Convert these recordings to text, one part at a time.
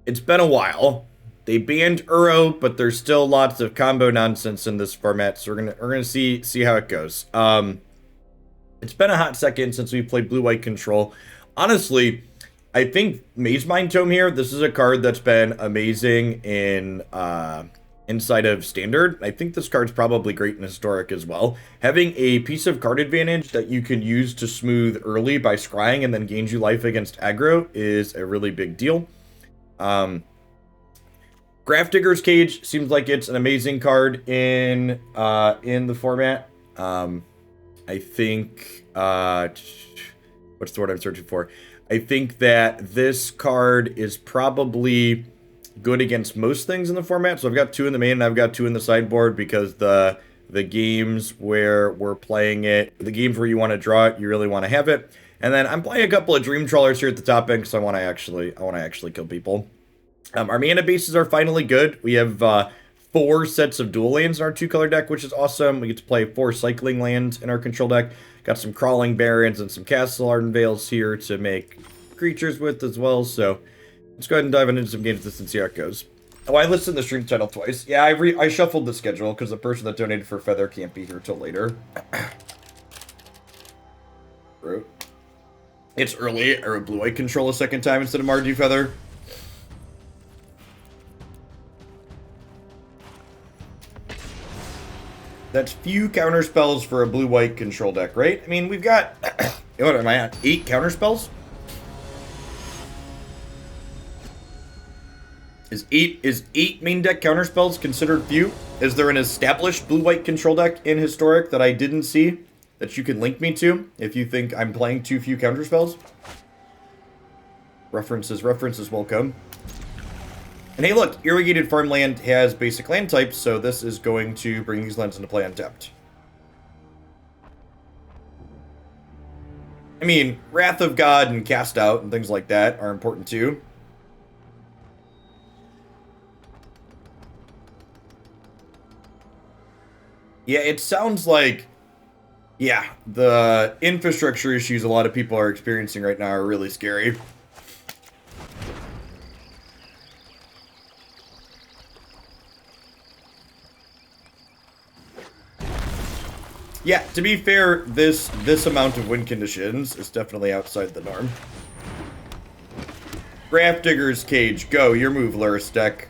It's been a while. They banned Uro, but there's still lots of combo nonsense in this format, so we're gonna see how it goes. It's been a hot second since we played blue-white control. Honestly, I think Mazemind Tome here, this is a card that's been amazing in inside of Standard. I think this card's probably great in Historic as well. Having a piece of card advantage that you can use to smooth early by scrying and then gains you life against aggro is a really big deal. Grafdigger's Cage seems like it's an amazing card in the format. I think what's the word I'm searching for? I think that this card is probably good against most things in the format. So I've got 2 in the main and I've got 2 in the sideboard because the games where we're playing it, the games where you want to draw it, you really want to have it. And then I'm playing a couple of Dream Trawlers here at the top end because I want to actually kill people. Our mana bases are finally good. We have 4 sets of dual lands in our 2-color deck, which is awesome. We get to play 4 cycling lands in our control deck. Got some Crawling Barrens and some Castle Ardenvales here to make creatures with as well. So let's go ahead and dive into some games and see how it goes. Oh, I listened to the stream title twice. Yeah, I shuffled the schedule because the person that donated for Feather can't be here till later. It's early. I wrote blue-white control a second time instead of Mardu Feather. That's few counter spells for a blue-white control deck, right? I mean, we've got, what am I at, 8 counter spells? Is eight main deck counter spells considered few? Is there an established blue-white control deck in Historic that I didn't see that you can link me to if you think I'm playing too few counter spells? References welcome. And hey, look, Irrigated Farmland has basic land types, so this is going to bring these lands into play untapped. I mean, Wrath of God and Cast Out and things like that are important too. Yeah, it sounds like, yeah, the infrastructure issues a lot of people are experiencing right now are really scary. Yeah, to be fair, this amount of win conditions is definitely outside the norm. Grafdigger's Cage, go, your move, Luris deck.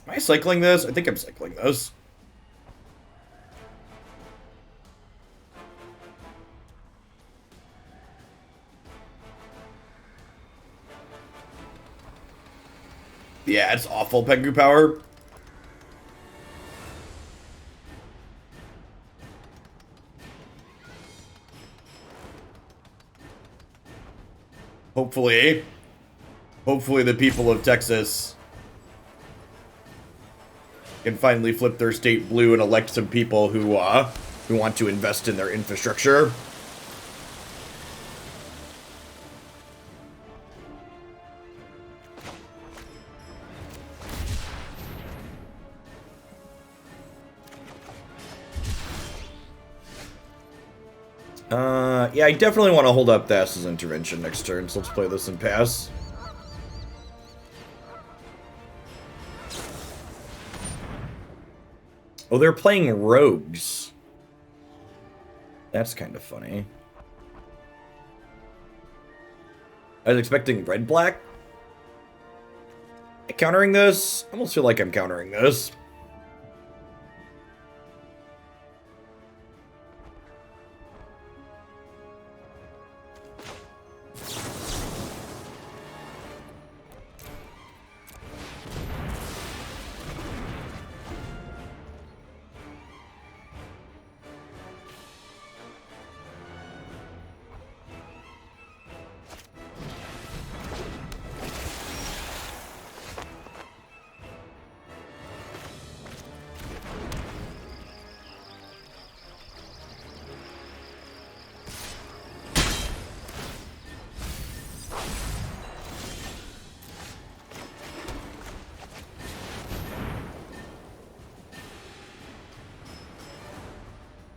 Am I cycling this? I think I'm cycling this. Yeah, it's awful, Pengu Power. Hopefully the people of Texas can finally flip their state blue and elect some people who want to invest in their infrastructure. Yeah, I definitely want to hold up Thassa's intervention next turn, so let's play this and pass. Oh, they're playing rogues. That's kind of funny. I was expecting red-black. Countering this? I almost feel like I'm countering this.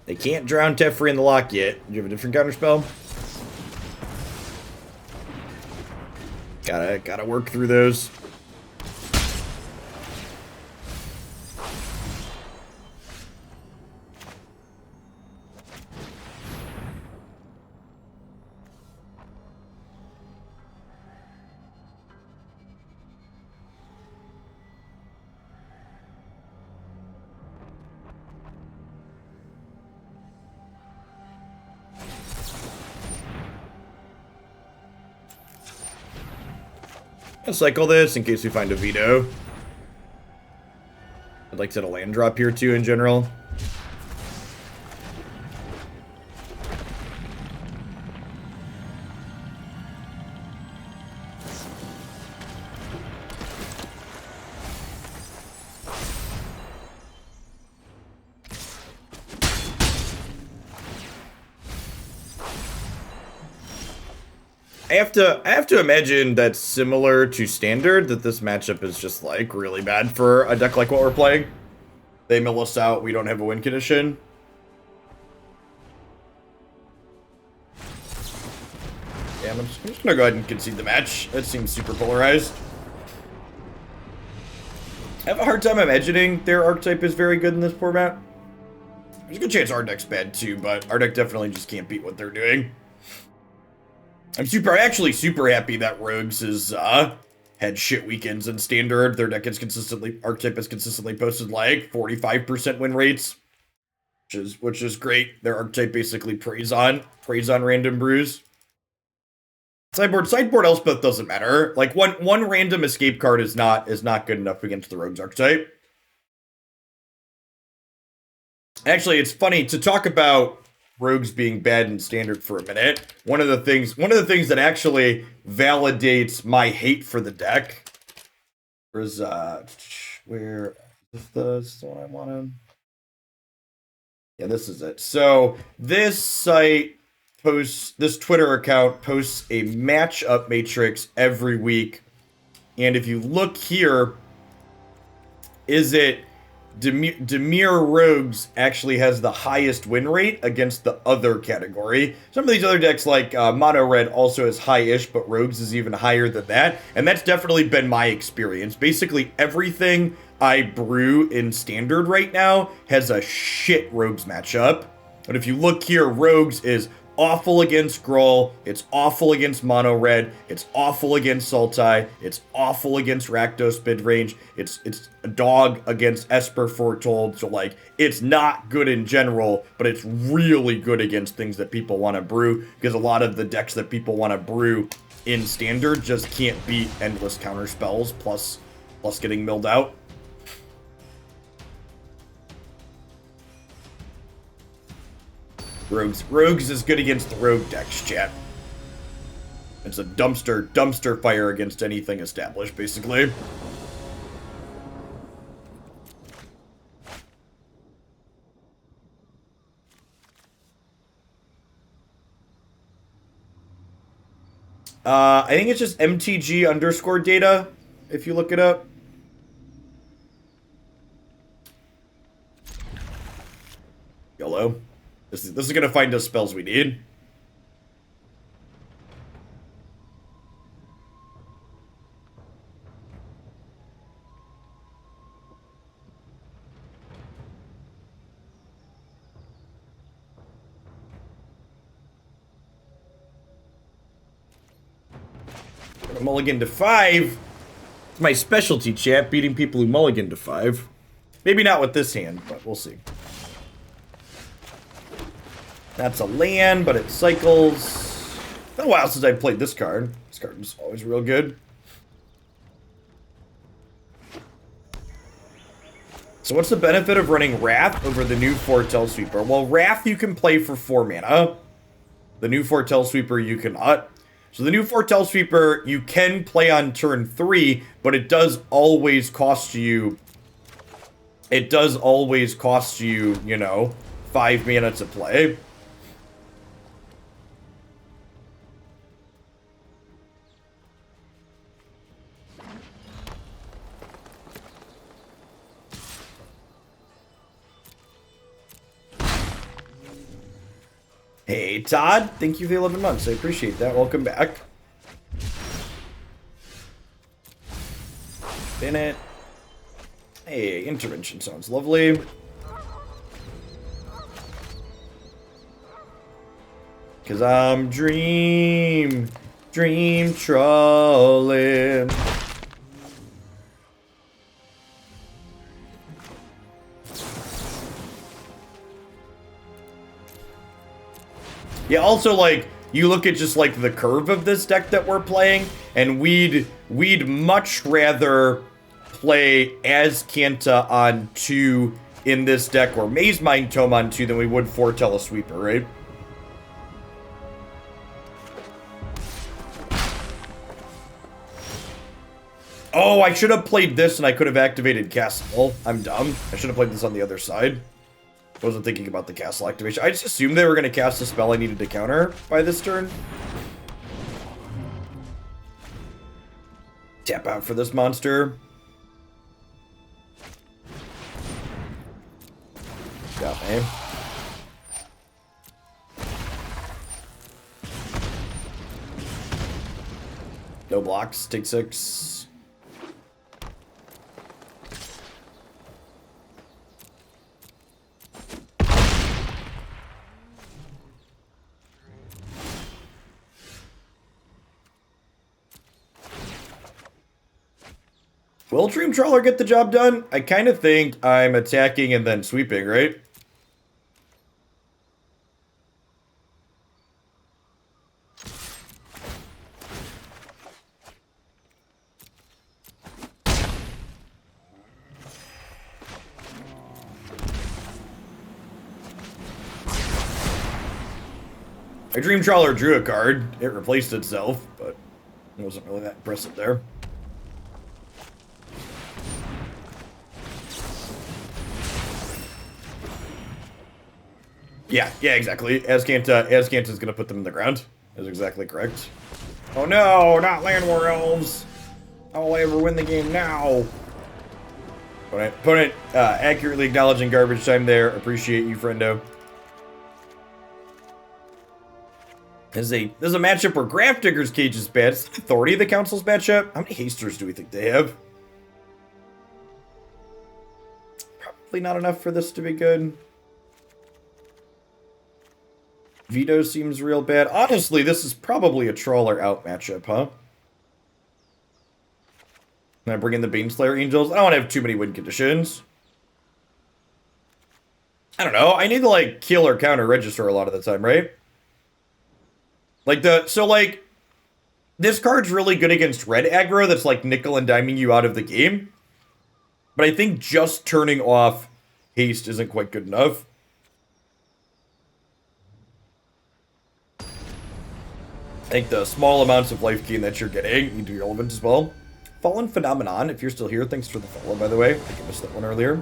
They can't drown Teferi in the lock yet. Do you have a different counterspell? Gotta work through those. I'll cycle this in case we find a Veto. I'd like to hit a land drop here too in general. I have to imagine that's similar to Standard, that this matchup is just, like, really bad for a deck like what we're playing. They mill us out, we don't have a win condition. Yeah, I'm just gonna go ahead and concede the match. That seems super polarized. I have a hard time imagining their archetype is very good in this format. There's a good chance our deck's bad too, but our deck definitely just can't beat what they're doing. I'm actually super happy that Rogues has had shit weekends in Standard. Their deck is archetype has consistently posted like 45% win rates, which is great. Their archetype basically preys on random brews. Sideboard Elspeth doesn't matter. Like one random escape card is not good enough against the Rogues archetype. Actually, it's funny to talk about Rogues being bad in Standard for a minute. One of the things that actually validates my hate for the deck is where is this the one I wanted? Yeah, this is it. So this Twitter account posts a matchup matrix every week, and if you look here, Dimir Rogues actually has the highest win rate against the other category. Some of these other decks like Mono Red also has high-ish, but Rogues is even higher than that. And that's definitely been my experience. Basically everything I brew in Standard right now has a shit Rogues matchup. But if you look here, Rogues is awful against Gruul, it's awful against Mono Red, it's awful against Sultai, it's awful against Rakdos midrange, it's a dog against Esper Foretold, so like, it's not good in general, but it's really good against things that people want to brew, because a lot of the decks that people want to brew in Standard just can't beat endless counter spells, plus getting milled out. Rogues is good against the rogue decks, chat. It's a dumpster fire against anything established, basically. I think it's just MTG_data, if you look it up. YOLO. This is gonna find us spells we need. Mulligan to 5. It's my specialty, chat, beating people who mulligan to 5. Maybe not with this hand, but we'll see. That's a land, but it cycles. It's been a while since I played this card. This card is always real good. So what's the benefit of running Wrath over the new Foretell Sweeper? Well, Wrath you can play for 4 mana. The new Foretell Sweeper you cannot. So the new Foretell Sweeper you can play on turn 3, but it does always cost you... It does always cost you, you know, 5 mana to play. Hey, Todd. Thank you for the 11 months. I appreciate that. Welcome back. Spin it. Hey, intervention sounds lovely. Cause I'm Dream Trawling. Yeah, also, like, you look at just, like, the curve of this deck that we're playing, and we'd much rather play Azcanta on 2 in this deck, or Mazemind Tome on 2, than we would Foretell a Sweeper, right? Oh, I should have played this and I could have activated Castle. I'm dumb. I should have played this on the other side. I wasn't thinking about the Castle activation. I just assumed they were going to cast a spell I needed to counter by this turn. Tap out for this monster. Got me. No blocks. Take 6. Will Dream Trawler get the job done? I kind of think I'm attacking and then sweeping, right? My Dream Trawler drew a card. It replaced itself, but it wasn't really that impressive there. Yeah, exactly. Azcanta's gonna put them in the ground. That's exactly correct. Oh no, not Land War Elves! How will I ever win the game now? Opponent accurately acknowledging garbage time there. Appreciate you, friendo. There's a matchup where Grafdigger's Cage is bad. It's the Authority of the Council's matchup. How many hasters do we think they have? Probably not enough for this to be good. Veto seems real bad. Honestly, this is probably a Trawler out matchup, huh? Can I bring in the Baneslayer Angels? I don't want to have too many win conditions. I don't know. I need to, like, kill or counter register a lot of the time, right? Like, this card's really good against red aggro that's, like, nickel and diming you out of the game. But I think just turning off haste isn't quite good enough. I think the small amounts of life gain that you're getting need to be relevant as well. Fallen Phenomenon, if you're still here, thanks for the follow, by the way. I think I missed that one earlier.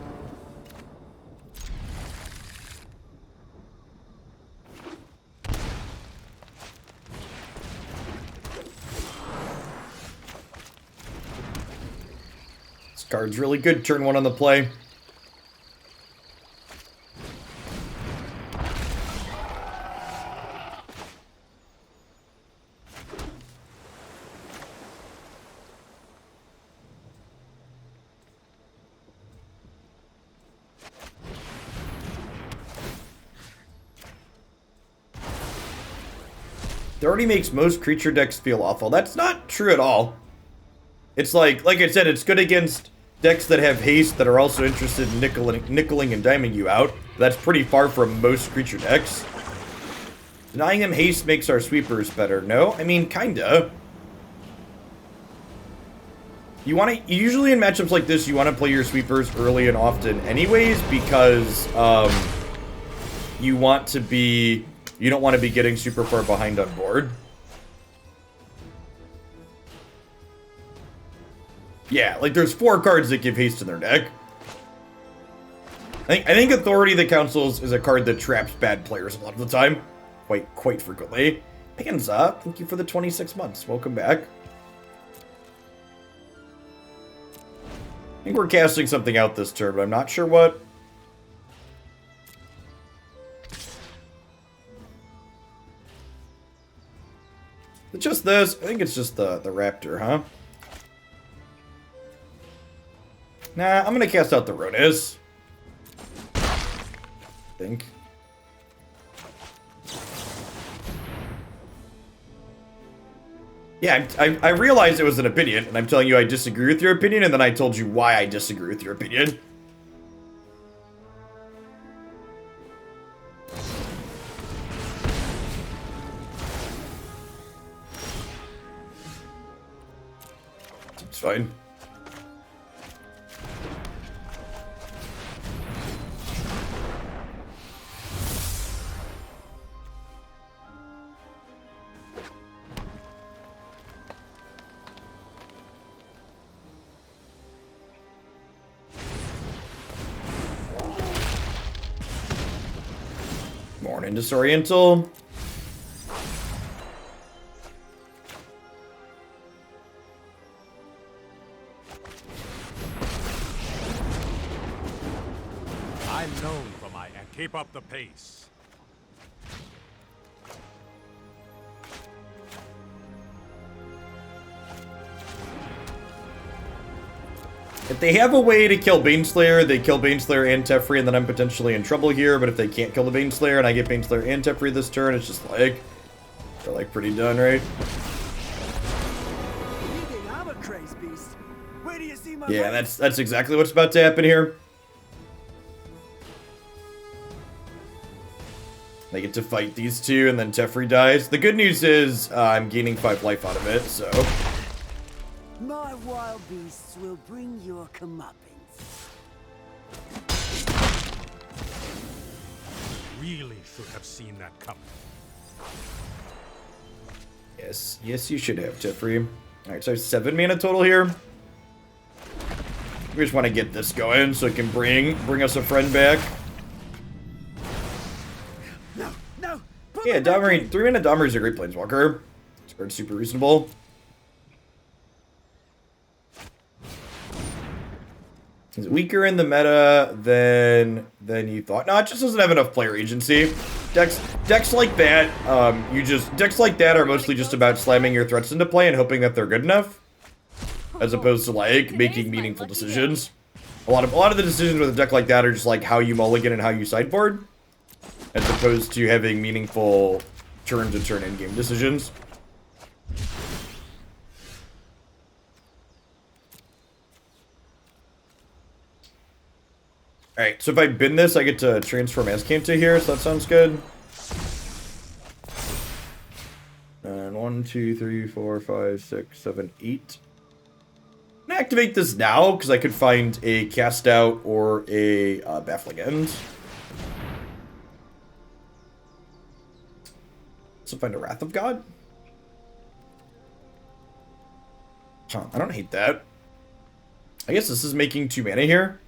This card's really good. Turn 1 on the play. It already makes most creature decks feel awful. That's not true at all. It's like I said, it's good against decks that have haste that are also interested in nickeling and diming you out. That's pretty far from most creature decks. Denying them haste makes our sweepers better. No? I mean, kinda. Usually in matchups like this, you want to play your sweepers early and often anyways, because, you don't want to be getting super far behind on board. Yeah, like there's 4 cards that give haste in their deck. I think Authority of the Councils is a card that traps bad players a lot of the time. Quite frequently. Panza, thank you for the 26 months. Welcome back. I think we're casting something out this turn, but I'm not sure what. It's just this. I think it's just the Raptor, huh? Nah, I'm gonna cast out the Ronis. I think. Yeah, I realized it was an opinion, and I'm telling you I disagree with your opinion, and then I told you why I disagree with your opinion. It's fine. Morning Disoriental. I'm known for my keep up the pace. If they have a way to kill Baneslayer, they kill Baneslayer and Teferi, and then I'm potentially in trouble here. But if they can't kill the Baneslayer and I get Baneslayer and Teferi this turn, it's just like, they're like pretty done, right? I'm a crazy beast. Where do you see my Yeah, that's exactly what's about to happen here. They get to fight these two, and then Teferi dies. The good news is I'm gaining 5 life out of it, so... My wild beasts will bring your comeuppance. Really should have seen that coming. Yes, you should have, Teferi. Alright, so 7 mana total here. We just want to get this going so it can bring us a friend back. No! Yeah, Dominaria, 3 mana Dominaria is a great planeswalker. It's super reasonable. He's weaker in the meta than you thought. No, it just doesn't have enough player agency. Decks like that, decks like that are mostly just about slamming your threats into play and hoping that they're good enough, as opposed to like making meaningful decisions. A lot of the decisions with a deck like that are just like how you mulligan and how you sideboard, as opposed to having meaningful turn-to-turn in-game decisions. Alright, so if I bin this, I get to transform Azcanta here, so that sounds good. And 1, 2, 3, 4, 5, 6, 7, 8. I'm gonna activate this now, because I could find a Cast Out or a Baffling End. So find a Wrath of God? Huh, I don't hate that. I guess this is making 2 mana here.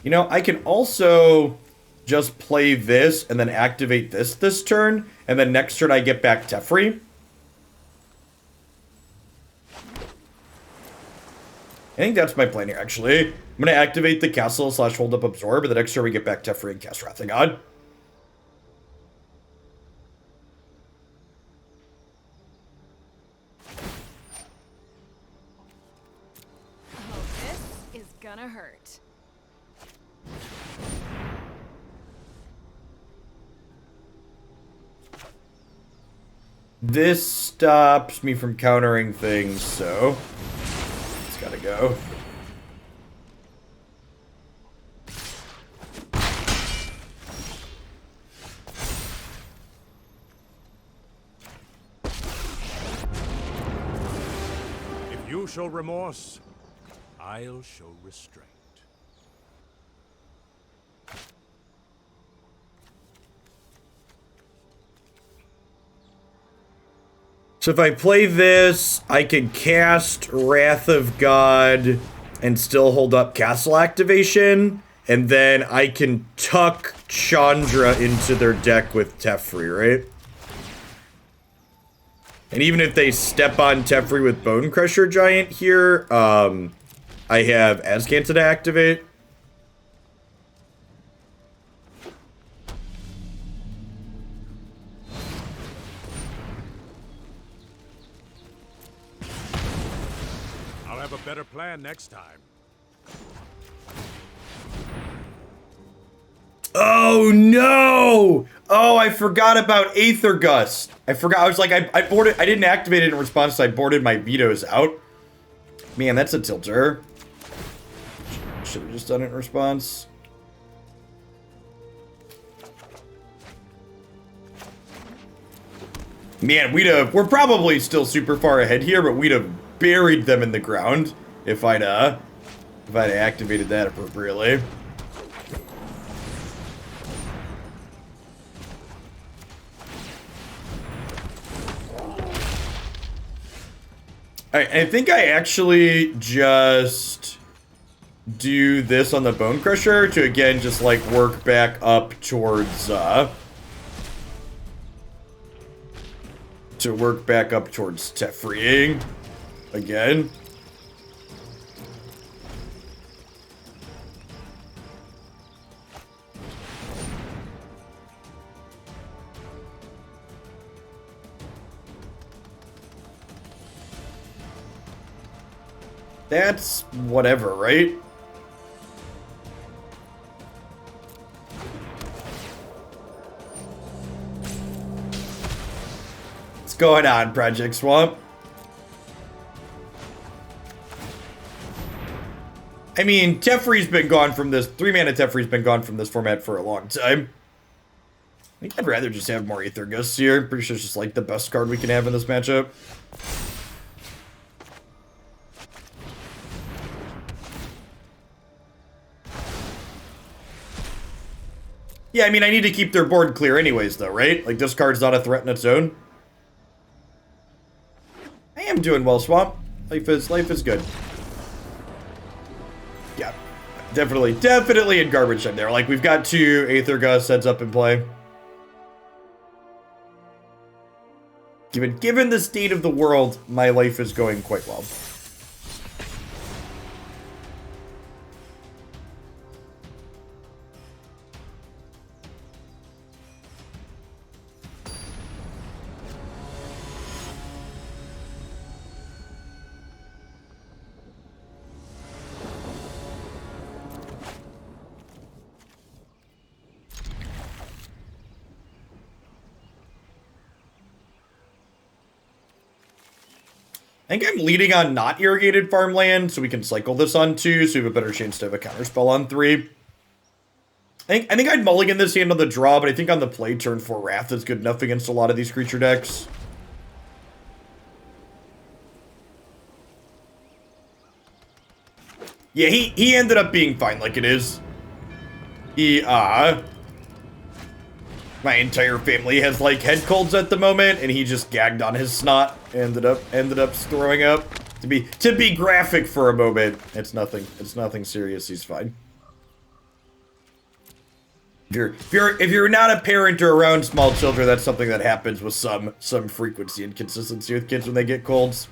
You know, I can also just play this and then activate this turn, and then next turn I get back Teferi. I think that's my plan here, actually. I'm going to activate the Castle / Hold Up Absorb, and the next turn we get back Teferi and cast Wrath of God. Oh, this is gonna hurt. This stops me from countering things, so it's gotta go. If you show remorse, I'll show restraint. So if I play this, I can cast Wrath of God and still hold up Castle activation, and then I can tuck Chandra into their deck with Teferi, right? And even if they step on Teferi with Bone Crusher Giant here, I have Azcanta to activate. I'll have a better plan next time. Oh no! Oh, I forgot about Aether Gust. I forgot. I was like, I boarded. I didn't activate it in response, so I boarded my vetoes out. Man, that's a tilter. Should have just done it in response. Man, we're probably still super far ahead here, but we'd have buried them in the ground if I'd activated that appropriately. I think I actually just do this on the Bone Crusher to, again, just, like, work back up towards, Teferiing again. That's whatever, right? What's going on, Project Swamp? I mean, Teferi's been gone from this. 3-mana Teferi's been gone from this format for a long time. I think I'd rather just have more Aether Gusts here. Pretty sure it's just like the best card we can have in this matchup. Yeah, I mean, I need to keep their board clear anyways, though, right? Like, this card's not a threat in its own. I am doing well, Swamp. Life is good. Yeah, definitely in garbage time there. Like, we've got 2 Aether Gust heads up in play. Given the state of the world, my life is going quite well. I think I'm leading on not Irrigated Farmland, so we can cycle this on 2, so we have a better chance to have a counterspell on 3. I think I'd mulligan this hand on the draw, but I think on the play, turn 4 Wrath is good enough against a lot of these creature decks. Yeah, he ended up being fine like it is. My entire family has, like, head colds at the moment, and he just gagged on his snot. Ended up throwing up. To be graphic for a moment, it's nothing serious. He's fine. If you're not a parent or around small children, that's something that happens with some frequency and consistency with kids when they get colds.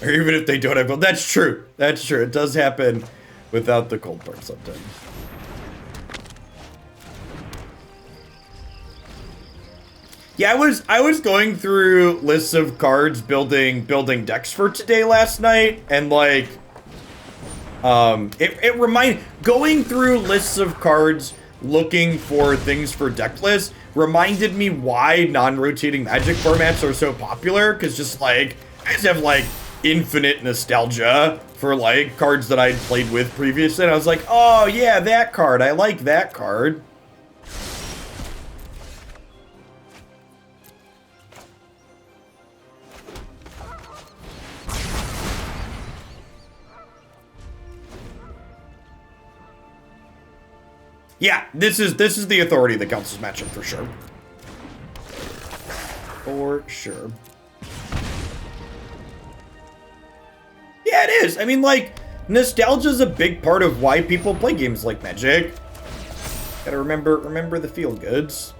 Or even if they don't have cold. That's true. That's true. It does happen without the cold part sometimes. Yeah, I was going through lists of cards building decks for today last night, and like going through lists of cards looking for things for deck lists reminded me why non-rotating Magic formats are so popular, because just like I just have like infinite nostalgia for like cards that I'd played with previously, and I was like, oh yeah, that card, I like that card. Yeah, this is the authority of the Consuls matchup for sure. For sure. Yeah, it is. I mean, like, nostalgia is a big part of why people play games like Magic. Gotta remember the feel goods.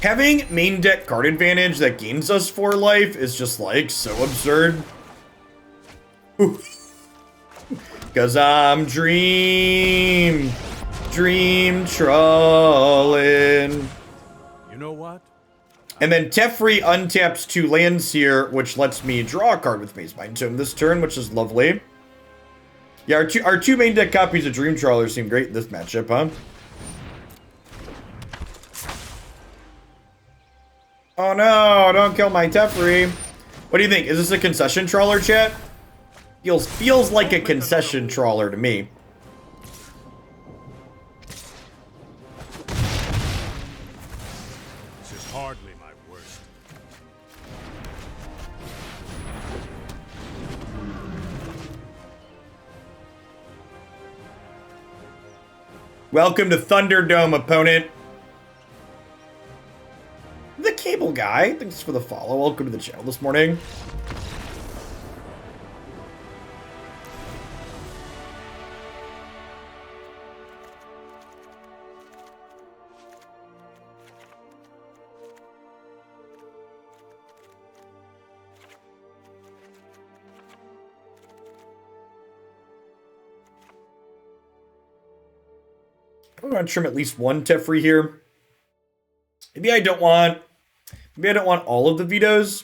Having main deck card advantage that gains us 4 life is just, like, so absurd. Cause I'm Dream Trawling. You know what? And then Teferi untaps 2 lands here, which lets me draw a card with Mazemind Tome this turn, which is lovely. Yeah, our two main deck copies of Dream Trawler seem great in this matchup, huh? Oh no, don't kill my Teferi. What do you think? Is this a concession trawler, chat? Feels like a concession trawler to me. This is hardly my worst. Welcome to Thunderdome, opponent. The Cable Guy, thanks for the follow. Welcome to the channel this morning. I'm going to trim at least one Teferi here. Maybe I don't want all of the vetoes.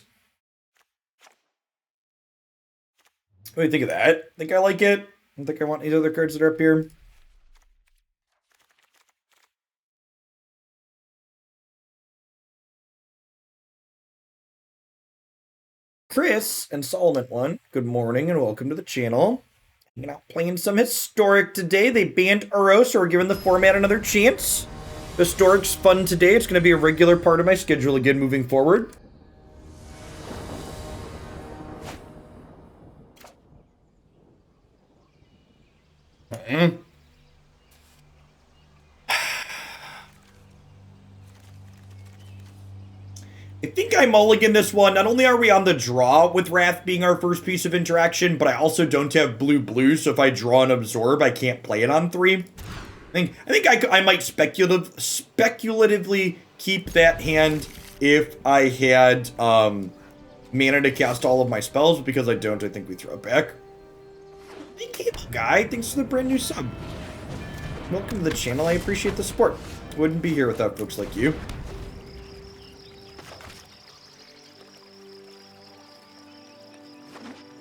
What do you think of that? Think I like it? I don't think I want these other cards that are up here. Chris and Solomon one, good morning and welcome to the channel. Hanging out playing some Historic today. They banned Uro, so we're giving the format another chance. Historic's fun today. It's going to be a regular part of my schedule again moving forward. I think I mulligan this one. Not only are we on the draw with Wrath being our first piece of interaction, but I also don't have blue, so if I draw and absorb, I can't play it on 3. I think I might speculatively keep that hand if I had mana to cast all of my spells, but because I don't, I think we throw it back. Hey, Cable Guy, thanks for the brand new sub. Welcome to the channel. I appreciate the support. Wouldn't be here without folks like you.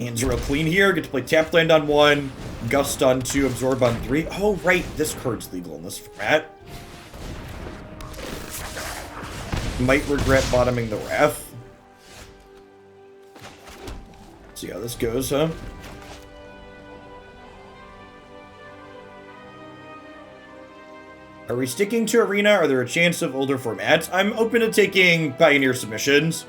Hands real clean here. Get to play tap land on 1, Gust on 2, Absorb on 3. Oh, right. This card's legal in this format. Might regret bottoming the Wrath. See how this goes, huh? Are we sticking to Arena? Are there a chance of older formats? I'm open to taking Pioneer submissions.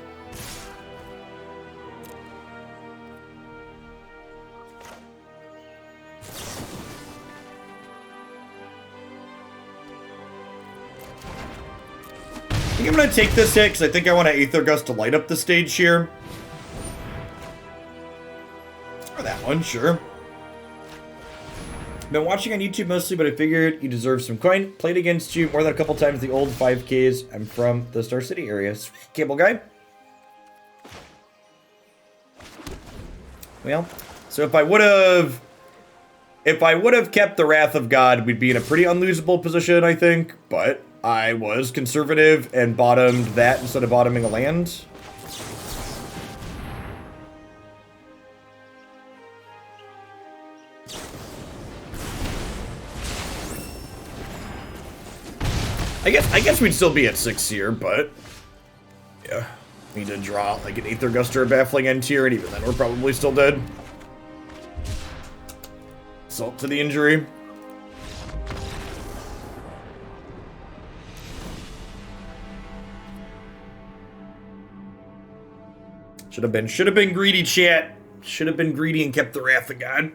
I think I'm going to take this hit because I think I want to Aether Gust to light up the stage here. Or that one, sure. Been watching on YouTube mostly, but I figured you deserve some coin. Played against you more than a couple times the old 5Ks. I'm from the Star City area. Cable Guy. Well, so if I would have kept the Wrath of God, we'd be in a pretty unlosable position, I think. But I was conservative and bottomed that instead of bottoming a land. I guess we'd still be at 6 here, but yeah, we need to draw like an Aether Gust or a Baffling End here, and even then we're probably still dead. Salt to the injury. Should have been greedy, chat. Should have been greedy and kept the Wrath of God.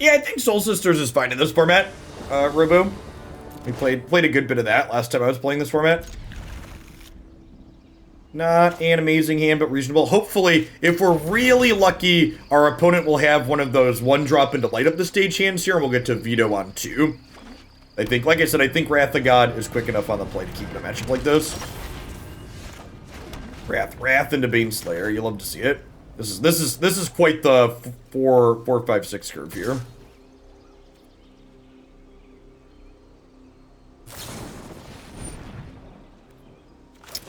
Yeah, I think Soul Sisters is fine in this format, Robo. We played a good bit of that last time I was playing this format. Not an amazing hand, but reasonable. Hopefully, if we're really lucky, our opponent will have one of those one-drop into light up the stage hands here, and we'll get to Veto on 2. I think, like I said, I think Wrath of God is quick enough on the play to keep it a matchup like this. Wrath into Baneslayer. You love to see it. This is quite the 4-5-6 curve here.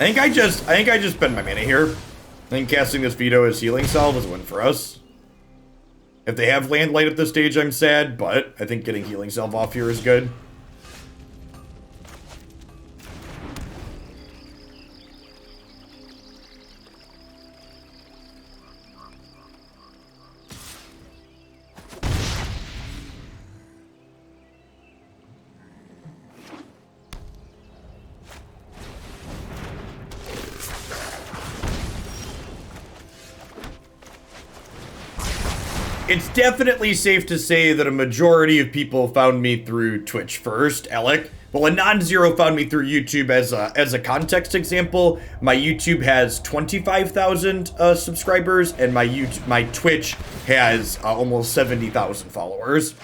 I think I just spend my mana here. I think casting this Veto as healing salve is a win for us. If they have land light at this stage, I'm sad, but I think getting healing salve off here is good. It's definitely safe to say that a majority of people found me through Twitch first, Alec. Well, a non-zero found me through YouTube as a context example. My YouTube has 25,000 subscribers, and my Twitch has almost 70,000 followers.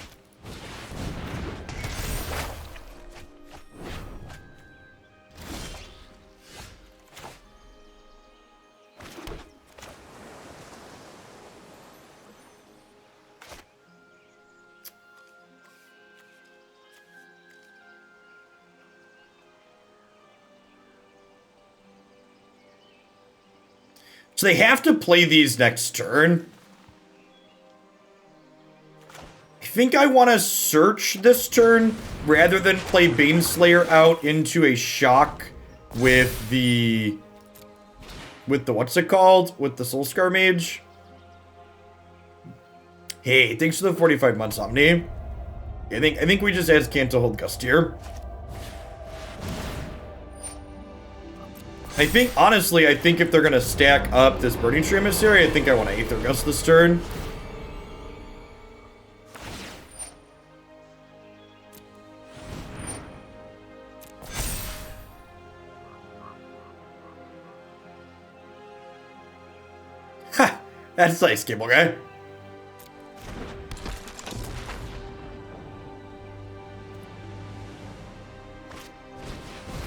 So they have to play these next turn. I think I want to search this turn rather than play Baneslayer out into a shock with the what's it called? With the Soulscar Mage. Hey, thanks for the 45 months, Omni. I think we just Azcanta hold Gust here. I think, honestly, I think if they're going to stack up this Burning Tree Emissary, I think I want to Aether Gust this turn. Ha! That's nice, Cable Guy.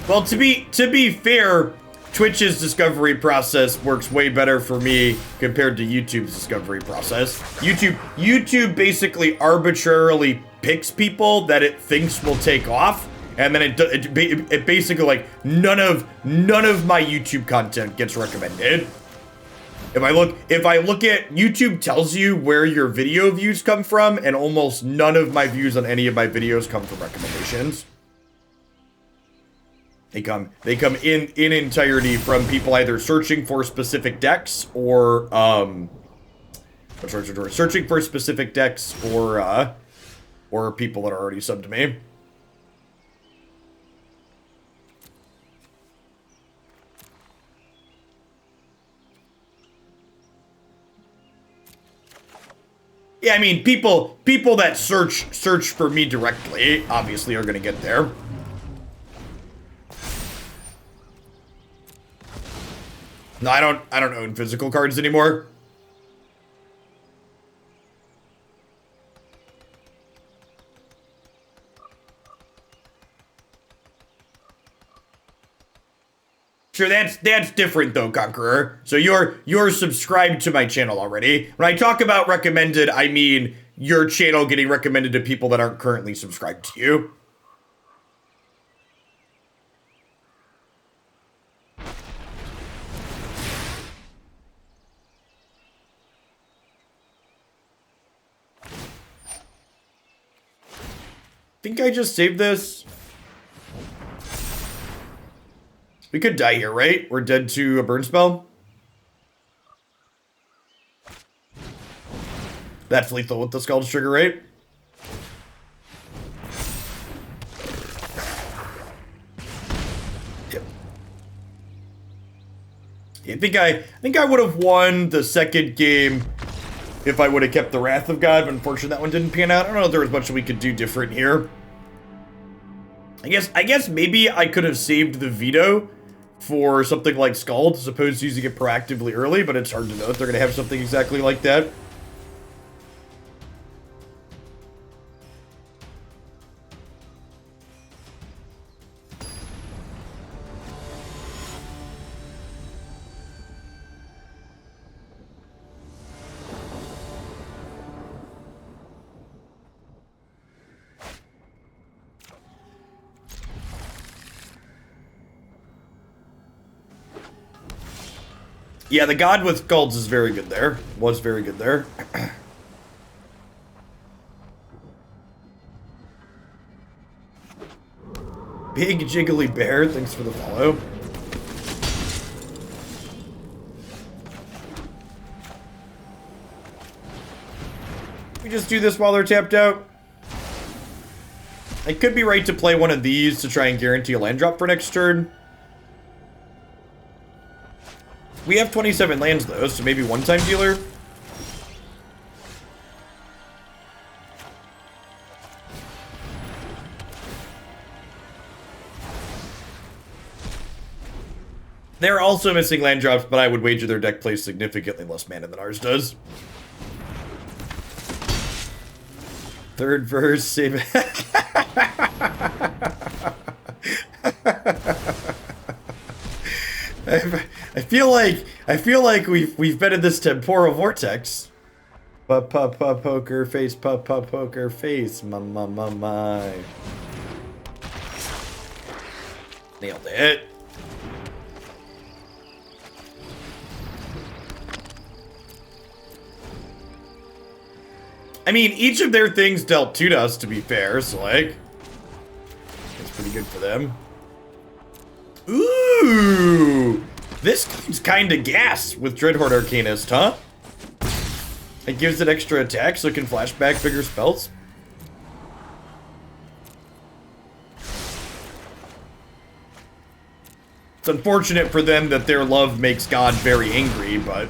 Well, to be fair, Twitch's discovery process works way better for me compared to YouTube's discovery process. YouTube basically arbitrarily picks people that it thinks will take off, and then it basically, like, none of my YouTube content gets recommended. If I look at YouTube tells you where your video views come from, and almost none of my views on any of my videos come from recommendations. They come in entirety from people either searching for specific decks or searching for specific decks or people that are already subbed to me. Yeah, I mean, people that search for me directly obviously are gonna get there. No, I don't own physical cards anymore. Sure, that's different though, Conqueror. So you're subscribed to my channel already. When I talk about recommended, I mean your channel getting recommended to people that aren't currently subscribed to you. Think I just saved this. We could die here, right? We're dead to a burn spell. That's lethal with the Scald's Trigger, right? Yep. I think I would have won the second game if I would have kept the Wrath of God, but unfortunately that one didn't pan out. I don't know if there was much we could do different here. I guess maybe I could have saved the Veto for something like Scald, as opposed to using it proactively early, but it's hard to know if they're going to have something exactly like that. Yeah, the God with Skulls is very good there. Was very good there. Big Jiggly Bear, thanks for the follow. We just do this while they're tapped out. I could be right to play one of these to try and guarantee a land drop for next turn. We have 27 lands though, so maybe one-time dealer. They're also missing land drops, but I would wager their deck plays significantly less mana than ours does. Third verse, save it. I feel like we've been in this temporal vortex. Poker face, poker face, my. Nailed it. I mean, each of their things dealt 2 to us, to be fair, so like, that's pretty good for them. Ooh! This game's kinda gas with Dreadhorde Arcanist, huh? It gives it extra attack so it can flash back bigger spells. It's unfortunate for them that their love makes God very angry, but...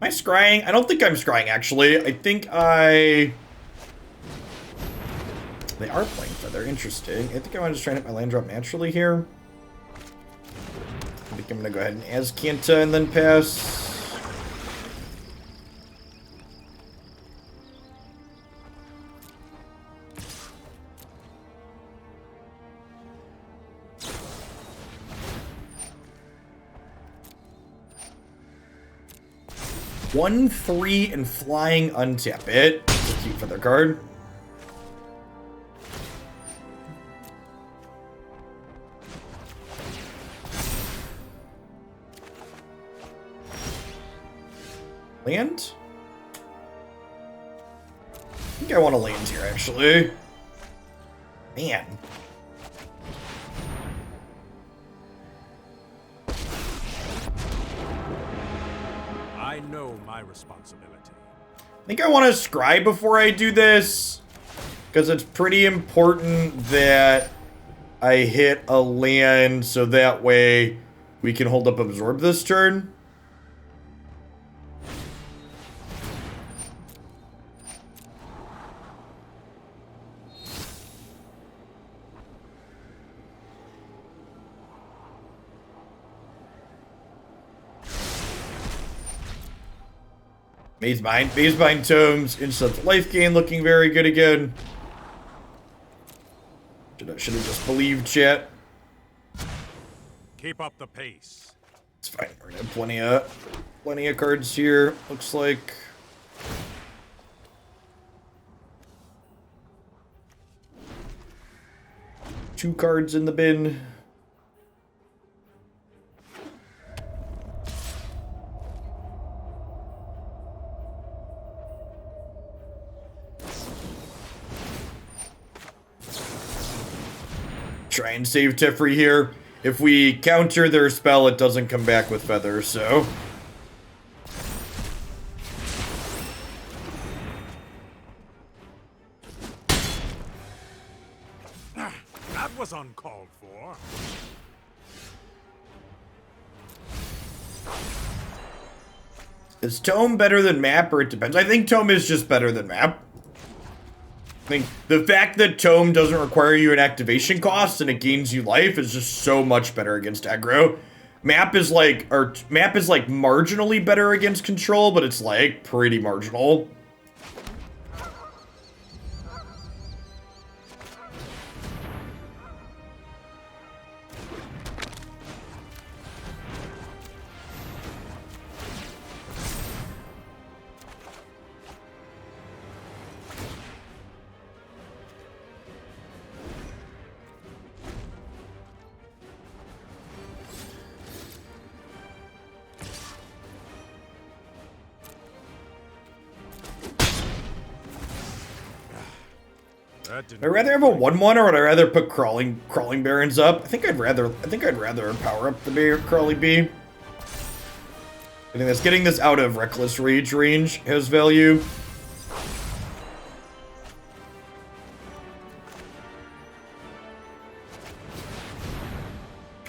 Am I scrying? I don't think I'm scrying, actually. I think I... They are playing Feather. Interesting. I think I want to just try and hit my land drop naturally here. I think I'm going to go ahead and Azcanta and then pass. One, 3, and flying untap it. That's a cute Feather card. Land? I think I want to land here, actually. Man. I know my responsibility. I think I want to scry before I do this, because it's pretty important that I hit a land so that way we can hold up Absorb this turn. Mazemind Tomes, instant life gain looking very good again. Should have just believed, chat. Keep up the pace. It's fine. We're gonna have plenty of cards here. Looks like. Two cards in the bin. Try and save Teferi here. If we counter their spell, it doesn't come back with Feather, so... That was uncalled for. Is Tome better than Map, or it depends? I think Tome is just better than Map. I think the fact that Tome doesn't require you an activation cost and it gains you life is just so much better against aggro. Map is like marginally better against control, but it's like pretty marginal. Would I rather have a 1/1 or would I rather put crawling barrens up? I think I'd rather power up the crawly bee. I think that's getting this out of reckless rage range has value.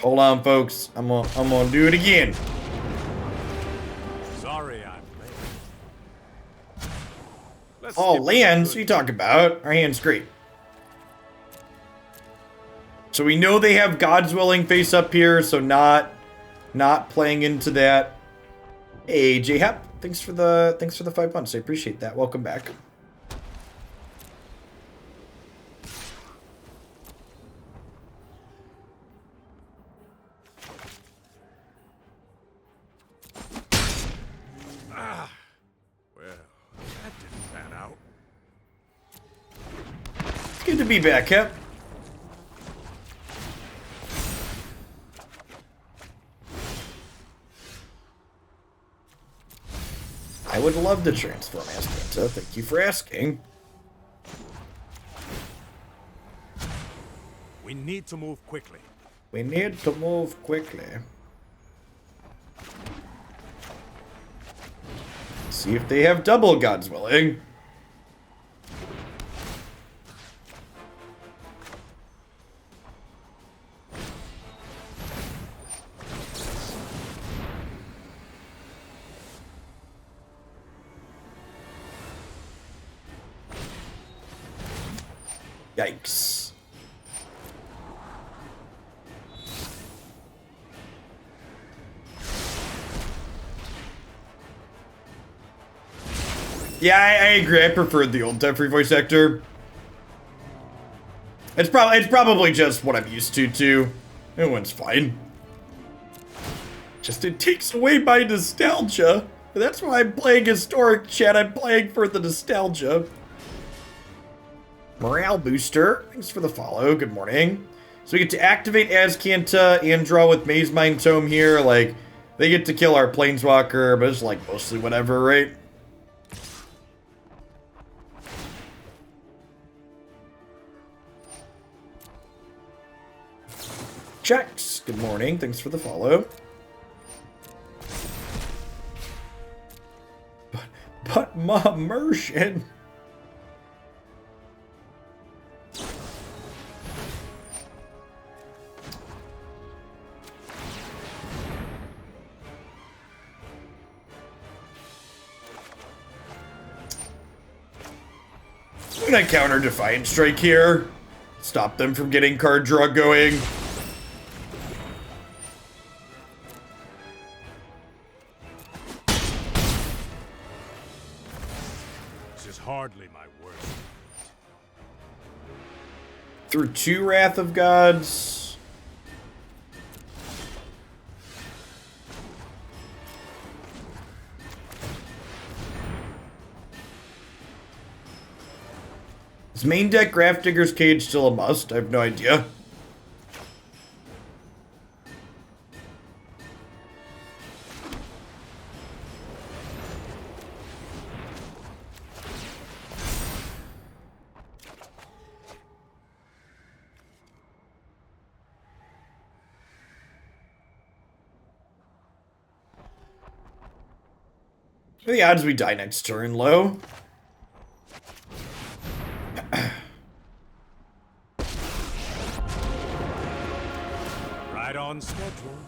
Hold on, folks. I'm gonna do it again. Sorry, I'm late. Oh, lands? What are you talking about? Our hand's great. So we know they have God's Willing face up here, so not playing into that. Hey, J-Hap, thanks for the 5 months. I appreciate that. Welcome back. Well, that didn't pan out. It's good to be back, Hep. I would love to transform Azcanta. Thank you for asking. We need to move quickly. We need to move quickly. See if they have double God's Willing. Yikes. Yeah, I agree. I preferred the old Teferi voice actor. It's probably just what I'm used to too. That one's fine. Just it takes away my nostalgia. That's why I'm playing historic, chat. I'm playing for the nostalgia. Morale booster. Thanks for the follow. Good morning. So we get to activate Azcanta and draw with Mazemind Tome here. Like, they get to kill our Planeswalker, but it's like mostly whatever, right? Checks. Good morning. Thanks for the follow. But my immersion. I'm gonna counter Defiant Strike here. Stop them from getting card draw going. This is hardly my worst. Through 2 Wrath of Gods. Is main deck Grafdigger's Cage still a must? I have no idea. What are the odds we die next turn? Low? Right on schedule.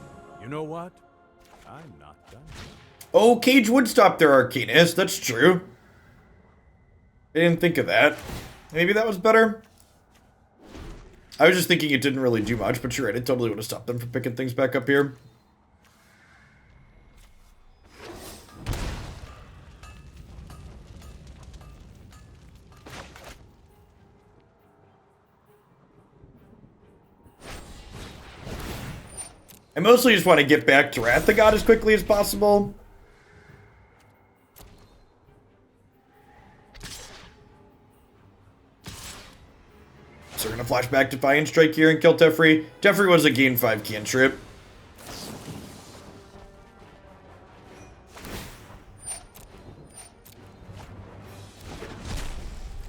You know what? I'm not done. Oh, Cage would stop their Arcanist. That's true. I didn't think of that. Maybe that was better. I was just thinking it didn't really do much, but you're right. It totally would have stopped them from picking things back up here. I mostly just want to get back to Wrath of God as quickly as possible. So we're going to flash back Defiant Strike here and kill Teferi. Teferi was a gain 5 cantrip.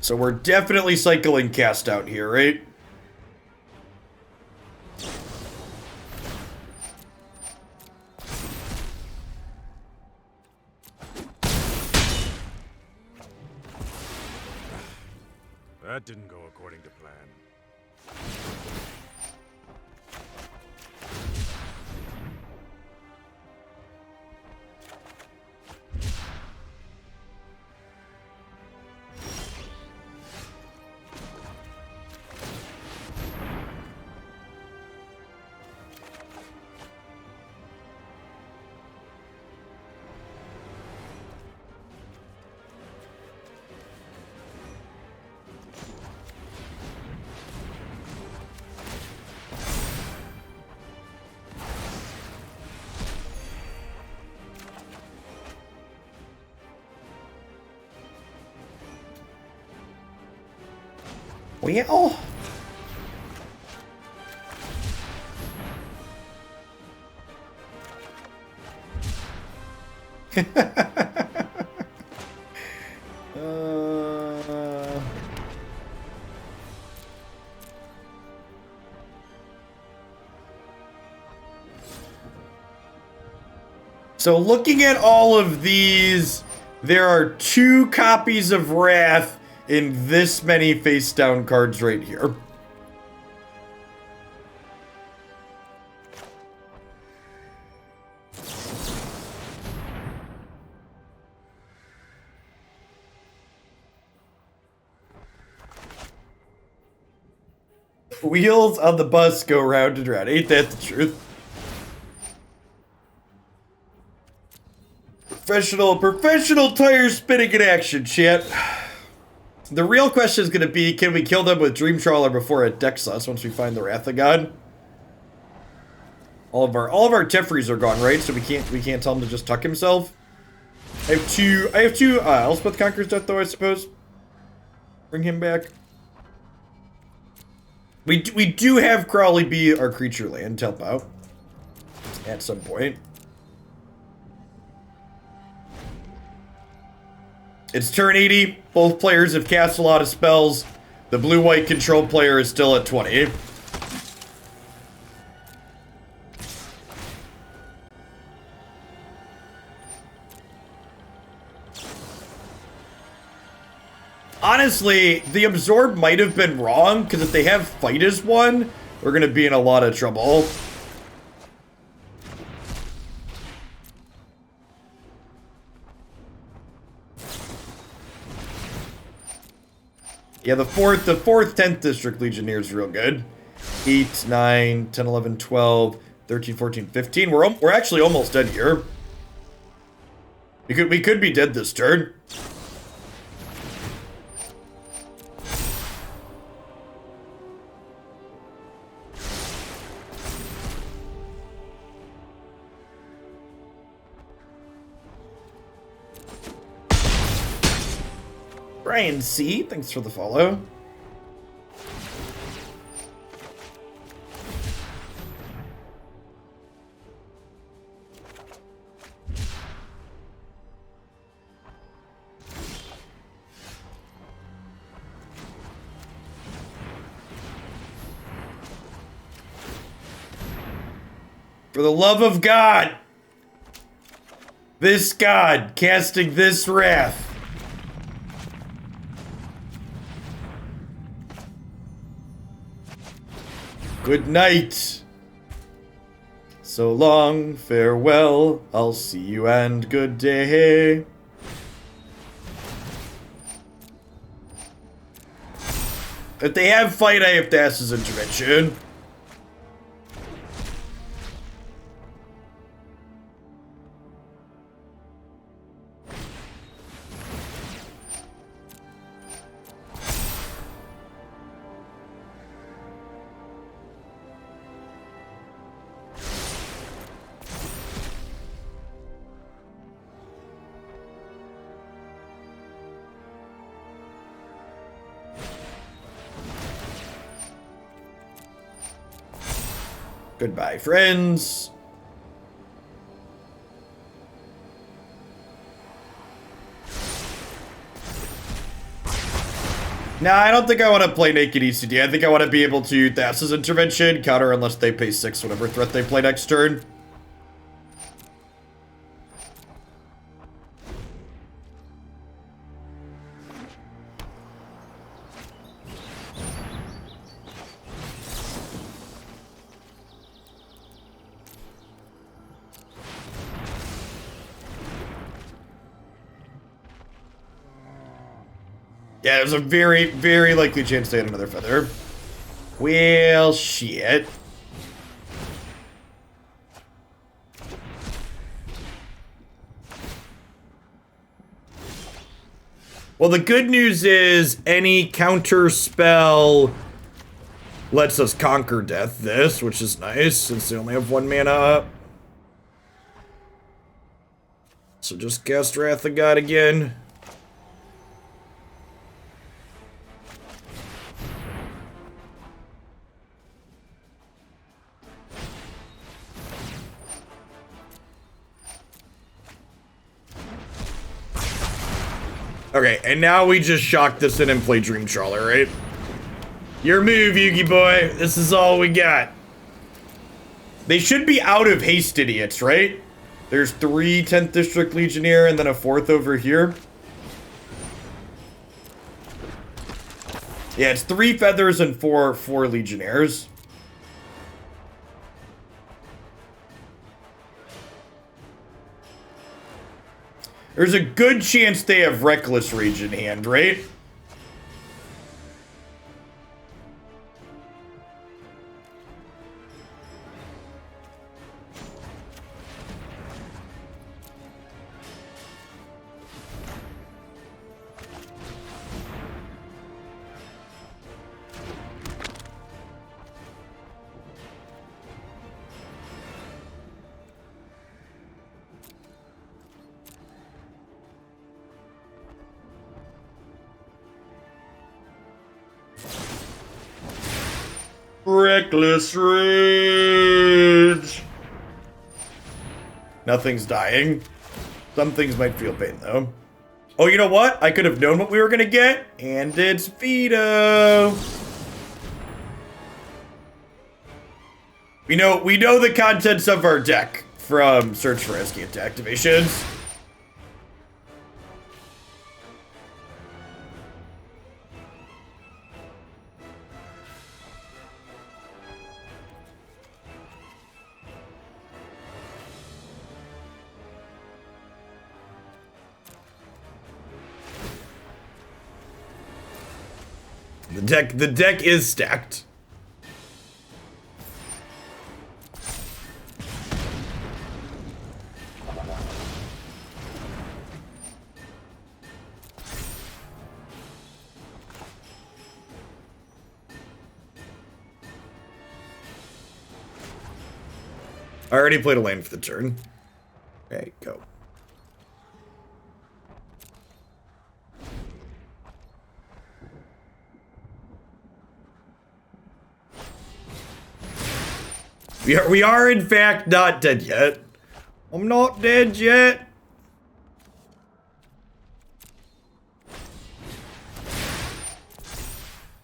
So we're definitely cycling Cast Out here, right? That didn't go according to plan. Well... So looking at all of these, there are 2 copies of Wrath in this many face down cards right here. Wheels on the bus go round and round. Ain't that the truth? Professional tire spinning in action, chat. The real question is going to be, can we kill them with Dream Trawler before it decks us once we find the Wrath of God? All of our Teferis are gone, right? So we can't tell him to just tuck himself. I have two Elspeth Conquers Death though, I suppose. Bring him back. We do have Crawley be our creature land to help out at some point. It's turn 80. Both players have cast a lot of spells. The blue-white control player is still at 20. Honestly, the absorb might have been wrong, because if they have fight as one, we're going to be in a lot of trouble. Yeah, the 4th, 10th District Legionnaire is real good. 8, 9, 10, 11, 12, 13, 14, 15. We're actually almost dead here. We could be dead this turn. Brian C, thanks for the follow. For the love of God! This God casting this wrath. Good night. So long, farewell, I'll see you and good day. If they have fight, I have Thassa's intervention. Goodbye, friends. Nah, I don't think I want to play Naked ECD. I think I want to be able to Thassa's intervention, counter unless they pay 6 whatever threat they play next turn. Yeah, there's a very, very likely chance they had another feather. Well, shit. Well, the good news is any counter spell lets us conquer death this, which is nice since they only have 1 mana up. So just cast Wrath of God again. Okay, and now we just shock this in and play Dream Trawler, right? Your move, Yugi boy. This is all we got. They should be out of haste, idiots, right? There's 3 10th District Legionnaire and then a 4th over here. Yeah, it's 3 feathers and 4 Legionnaires. There's a good chance they have Reckless Rage in hand, right? Reckless Rage! Nothing's dying. Some things might feel pain, though. Oh, you know what? I could have known what we were gonna get, and it's Veto! We know the contents of our deck from Search for Azcanta activations. The deck is stacked. I already played a lane for the turn. Okay, go. We are in fact not dead yet. I'm not dead yet.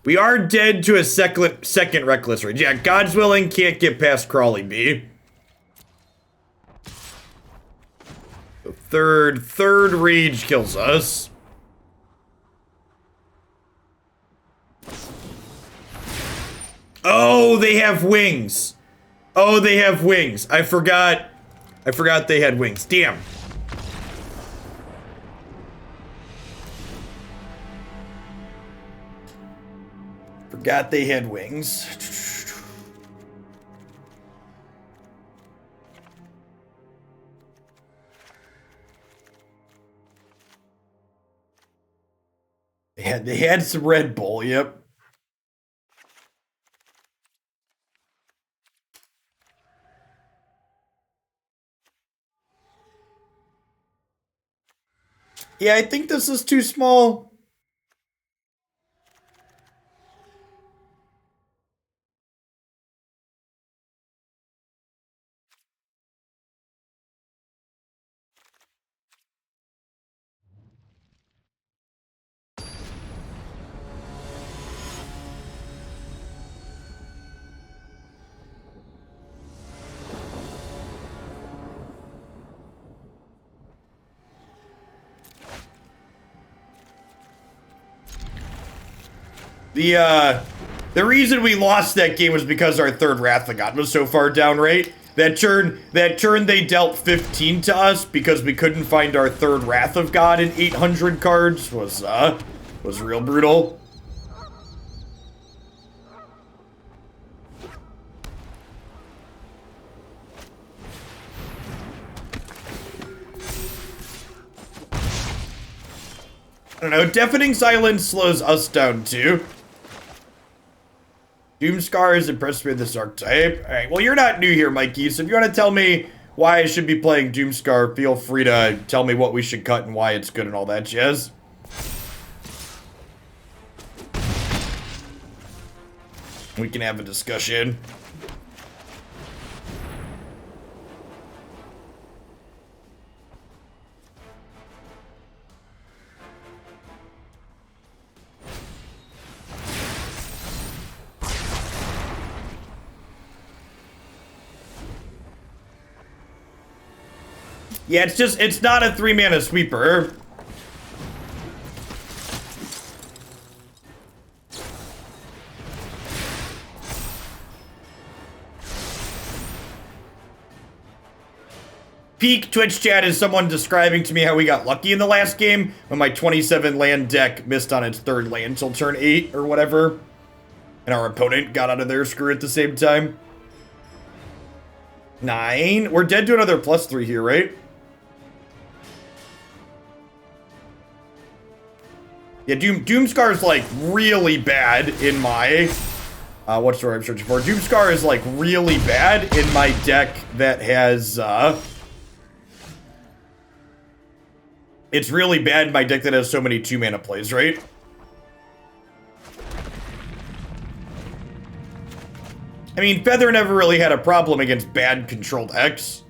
We are dead to a second Reckless Rage. Yeah, God's willing can't get past Crawling B. So third Rage kills us. Oh, they have wings. Oh, they have wings. I forgot they had wings. Damn. Forgot they had wings. They had some Red Bull, yep. Yeah, I think this is too small. The reason we lost that game was because our third Wrath of God was so far down, right? That turn they dealt 15 to us because we couldn't find our third Wrath of God in 800 cards was real brutal. I don't know, Deafening Silence slows us down too. Doomscar has impressed me with this archetype. Alright, well, you're not new here, Mikey, so if you want to tell me why I should be playing Doomscar, feel free to tell me what we should cut and why it's good and all that jazz. We can have a discussion. Yeah, it's not a 3-mana sweeper. Peak Twitch chat is someone describing to me how we got lucky in the last game when my 27 land deck missed on its third land till turn 8 or whatever. And our opponent got out of their screw at the same time. 9. We're dead to another +3 here, right? Yeah, Doomscar is like really bad in my what's the word I'm searching for? Doomscar is like really bad in my deck that has it's really bad in my deck that has so many 2-mana plays, right? I mean, Feather never really had a problem against bad controlled decks.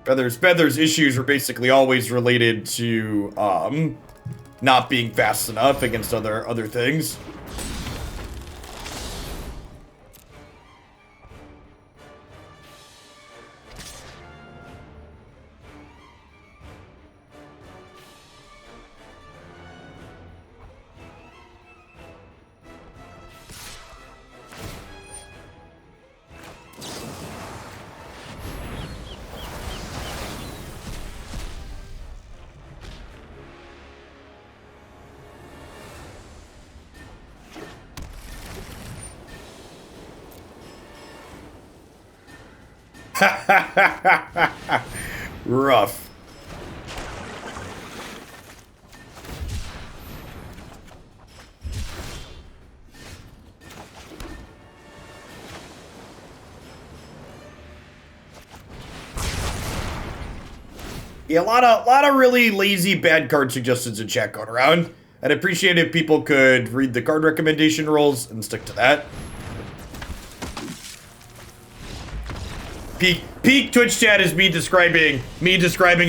Feather's issues were basically always related to not being fast enough against other things. Rough. Yeah, a lot of really lazy bad card suggestions in chat going around. I'd appreciate if people could read the card recommendation rules and stick to that. Peak Twitch chat is me describing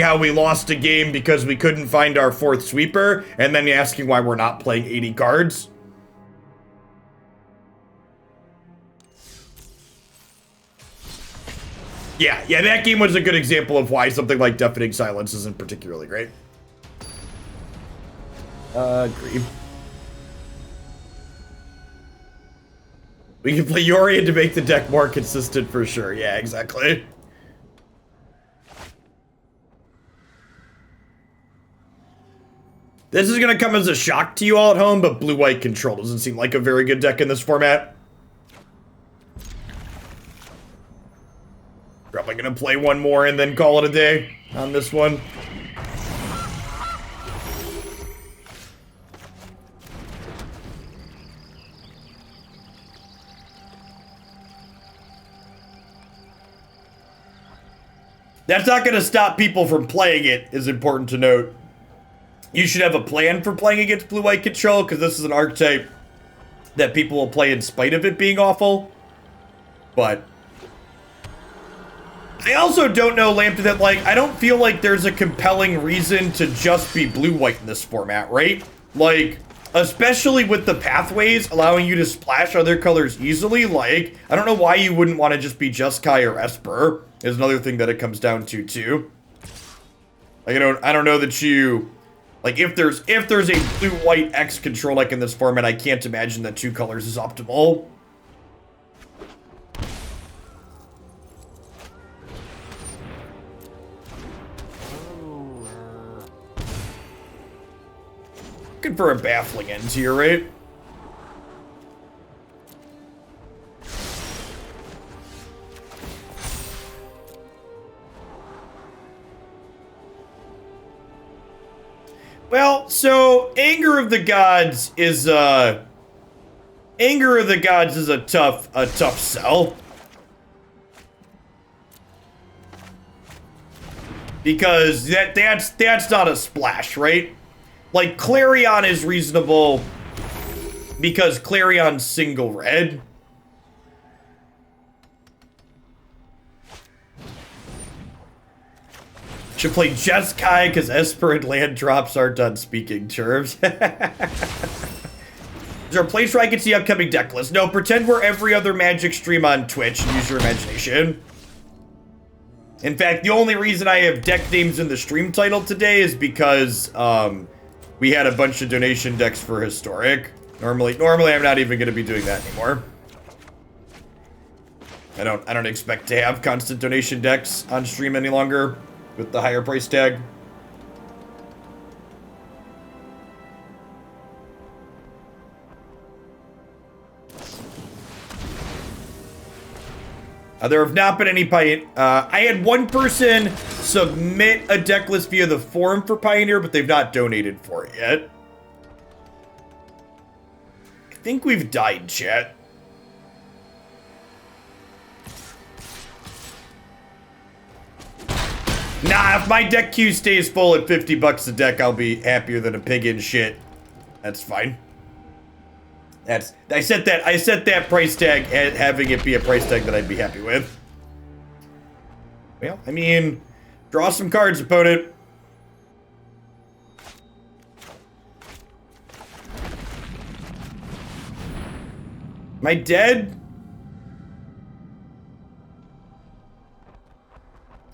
how we lost a game because we couldn't find our 4th sweeper, and then asking why we're not playing 80 cards. Yeah, that game was a good example of why something like Deafening Silence isn't particularly great. Agree. We can play Yorion to make the deck more consistent for sure. Yeah, exactly. This is going to come as a shock to you all at home, but blue-white control doesn't seem like a very good deck in this format. Probably going to play one more and then call it a day on this one. That's not going to stop people from playing it, is important to note. You should have a plan for playing against blue-white control, because this is an archetype that people will play in spite of it being awful. But I also don't know, Lambda, that, like, I don't feel like there's a compelling reason to just be blue-white in this format, right? Like, especially with the pathways allowing you to splash other colors easily, like, I don't know why you wouldn't want to just be Jeskai or Esper, is another thing that it comes down to, too. Like, I don't know that you... Like, if there's a blue-white X control deck in this format, I can't imagine that 2 colors is optimal. Looking for a Baffling End here, right? Well, so Anger of the Gods is a tough sell. Because that's not a splash, right? Like, Clarion is reasonable because Clarion's single red. Should play Jeskai because Esper and land drops aren't on speaking terms. Is there a place where I can see upcoming deck lists? No, pretend we're every other Magic stream on Twitch and use your imagination. In fact, the only reason I have deck names in the stream title today is because we had a bunch of donation decks for Historic. Normally I'm not even going to be doing that anymore. I don't expect to have constant donation decks on stream any longer with the higher price tag. There have not been any I had one person submit a deck list via the forum for Pioneer, but they've not donated for it yet. I think we've died, chat. Nah, if my deck queue stays full at 50 bucks a deck, I'll be happier than a pig in shit. That's fine. I set that price tag at having it be a price tag that I'd be happy with. Well, I mean, draw some cards, opponent. Am I dead?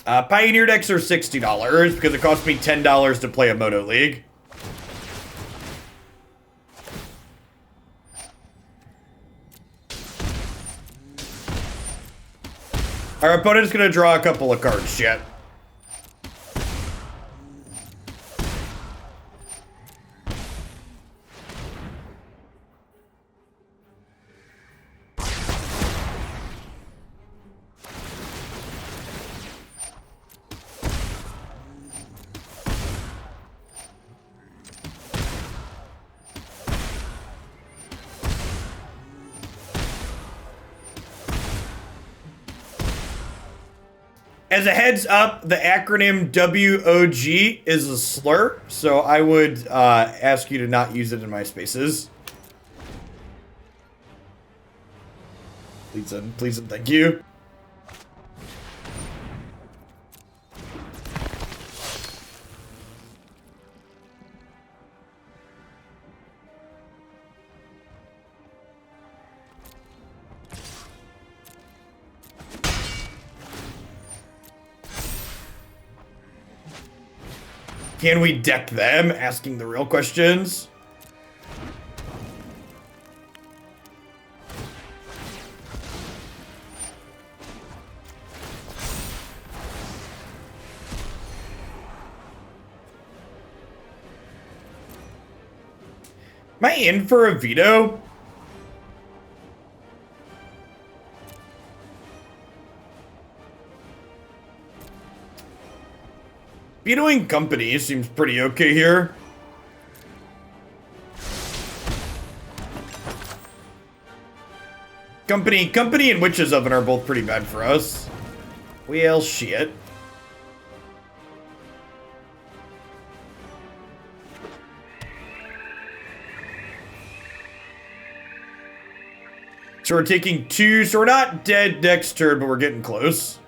Pioneer decks are $60 because it costs me $10 to play a Moto League. Our opponent's gonna draw a couple of cards, chat. As a heads up, the acronym WOG is a slur, so I would ask you to not use it in my spaces. Please and thank you. Can we deck them? Asking the real questions. Am I in for a veto? Vetoing company seems pretty okay here. Company and Witch's Oven are both pretty bad for us. Well, shit. So we're taking 2, so we're not dead next turn, but we're getting close.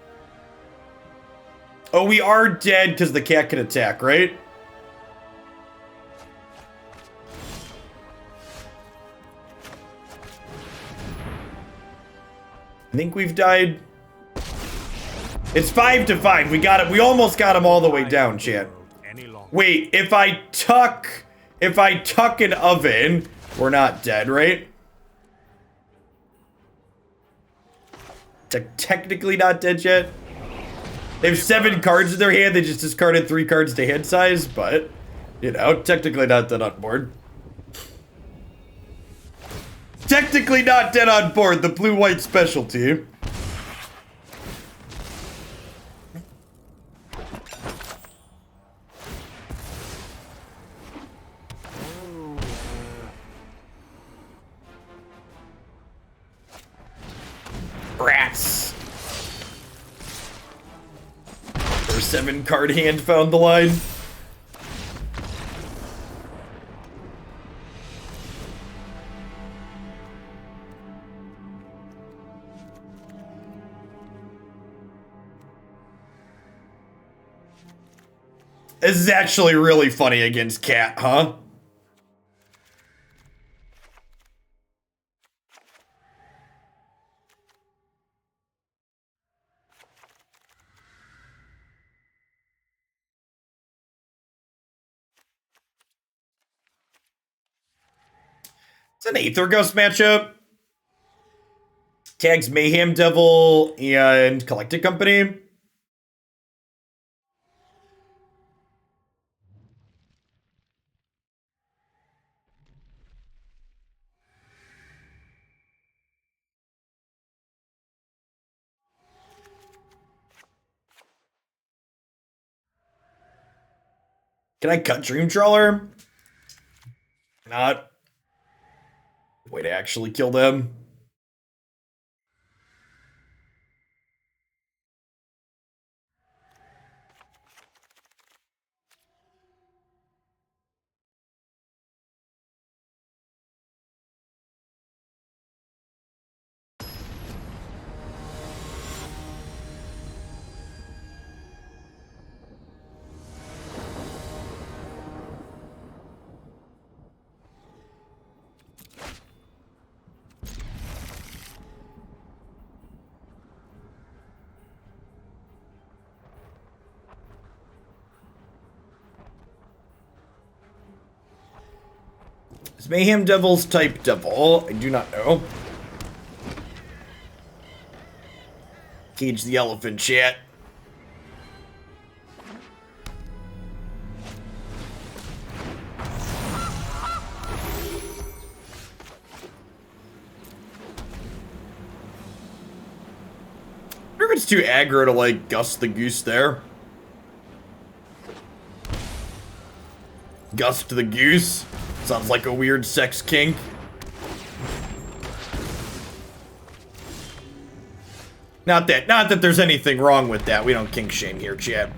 Oh, we are dead because the cat can attack, right? I think we've died. It's 5 to 5. We got it. We almost got him all the way down, chat. Wait, if I tuck an oven, we're not dead, right? Technically not dead yet. They have 7 cards in their hand. They just discarded 3 cards to hand size, but you know, technically not dead on board. Technically not dead on board. The blue-white specialty. Rats. Their 7 card hand found the line. This is actually really funny against Cat, huh? It's an Aether Gust matchup. Tags Mayhem Devil and Collected Company. Can I cut Dream Trawler? Not. Way to actually kill them. Is Mayhem Devil's type Devil? I do not know. Cage the elephant, chat. I wonder if it's too aggro to, like, Gust the Goose there. Gust the Goose? Sounds like a weird sex kink. Not that there's anything wrong with that. We don't kink shame here, chat.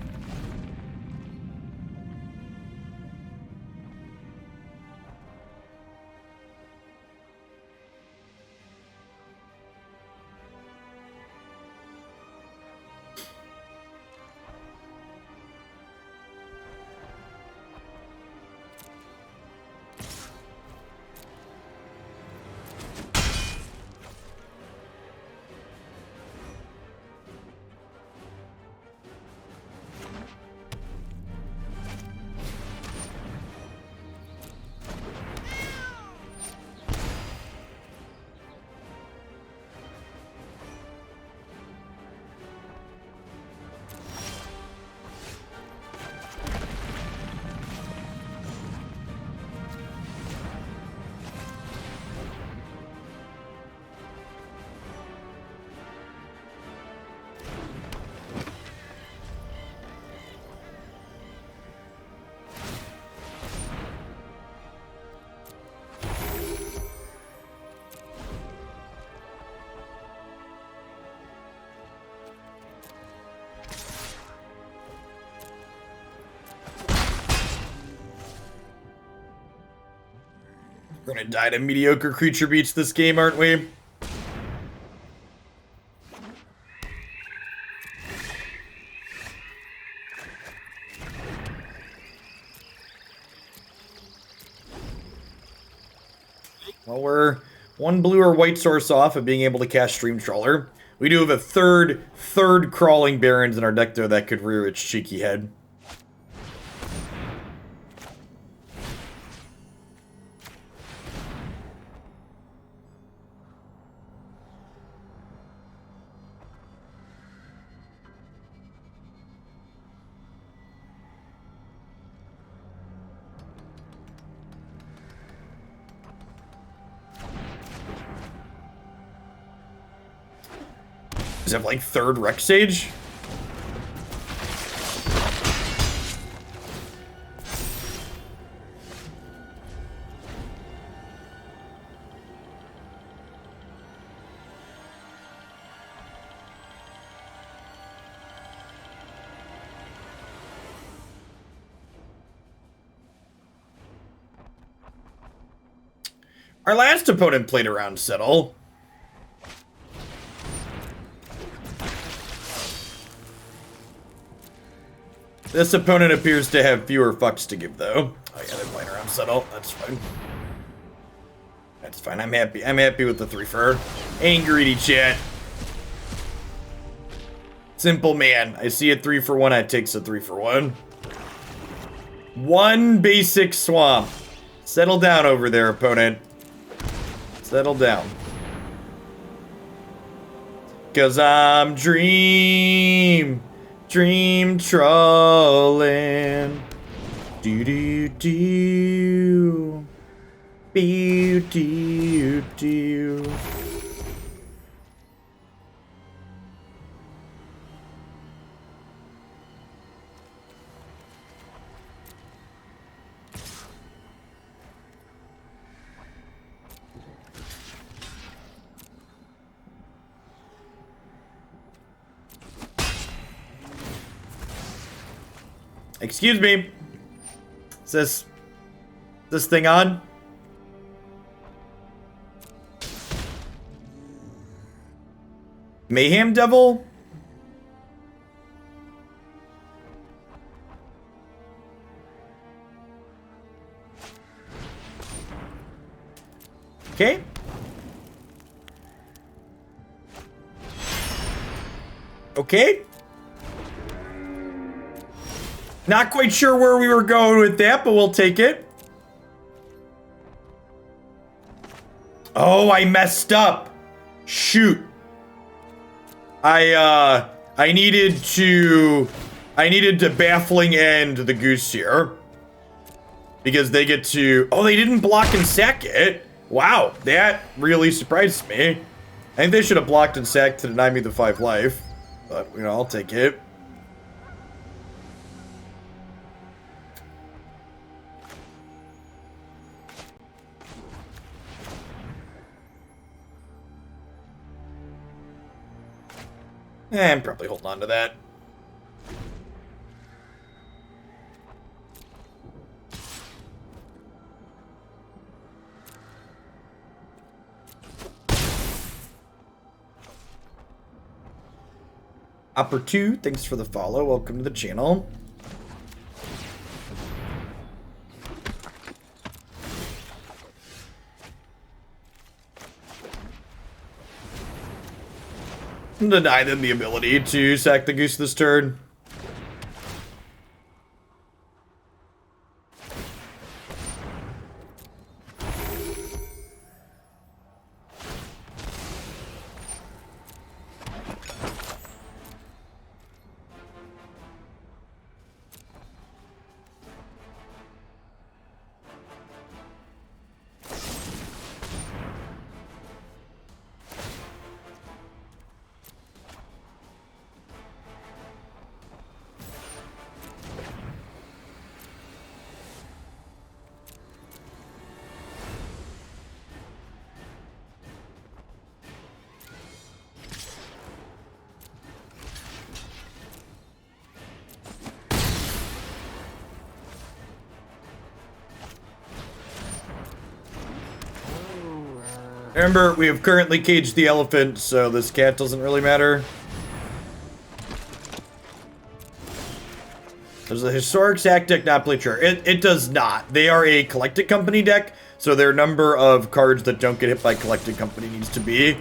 gonna die to mediocre creature beats this game, aren't we? Well, we're one blue or white source off of being able to cast Dream Trawler. We do have a third Crawling Barrens in our deck, though, that could rear its cheeky head. Does it have like third Rex Sage? Our last opponent played around Settle. This opponent appears to have fewer fucks to give, though. Oh yeah, they're playing around Settle. That's fine. That's fine. I'm happy. I'm happy with the 3-for. Ain't greedy, chat. Simple man. I see a 3-for-1. I takes a 3-for-1. One basic swamp. Settle down over there, opponent. Settle down. 'Cause I'm Dream Trawling. Do do do. Do do do. Excuse me. Is this thing on? Mayhem Devil? Okay. Okay. Not quite sure where we were going with that, but we'll take it. Oh, I messed up. Shoot. I needed to Baffling End the goose here. Because they get to... Oh, they didn't block and sack it. Wow, that really surprised me. I think they should have blocked and sacked to deny me the 5 life. But, you know, I'll take it. I'm probably holding on to that. Upper2, thanks for the follow. Welcome to the channel. Deny them the ability to sack the goose this turn. Remember, we have currently caged the elephant, so this cat doesn't really matter. Does the Historic Sack deck not play Trigger? It does not. They are a Collected Company deck, so their number of cards that don't get hit by Collected Company needs to be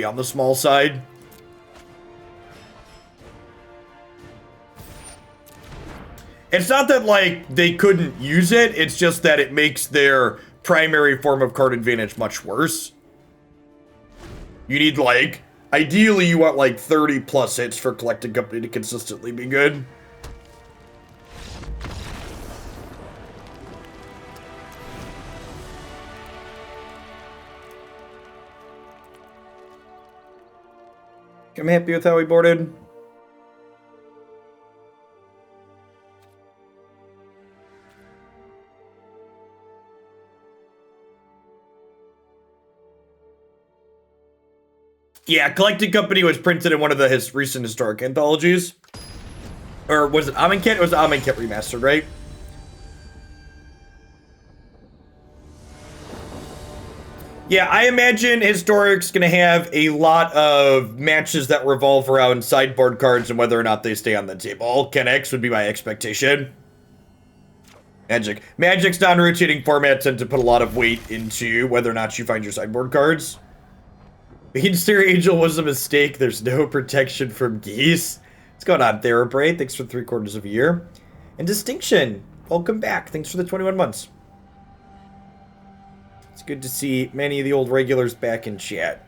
on the small side. It's not that, like, they couldn't use it, it's just that it makes their primary form of card advantage much worse. You need, like, ideally you want, like, 30 plus hits for Collected Company to consistently be good. I'm happy with how we boarded. Yeah, Collected Company was printed in one of the recent historic anthologies. Or was it Amonkhet? It was Amonkhet Remastered, right? Yeah, I imagine Historic's gonna have a lot of matches that revolve around sideboard cards and whether or not they stay on the table. Kennex would be my expectation. Magic's non-rotating format tend to put a lot of weight into whether or not you find your sideboard cards. Baneslayer Angel was a mistake. There's no protection from geese. What's going on, Therabraid? Thanks for 3/4 of a year. And Distinction, welcome back. Thanks for the 21 months. It's good to see many of the old regulars back in chat.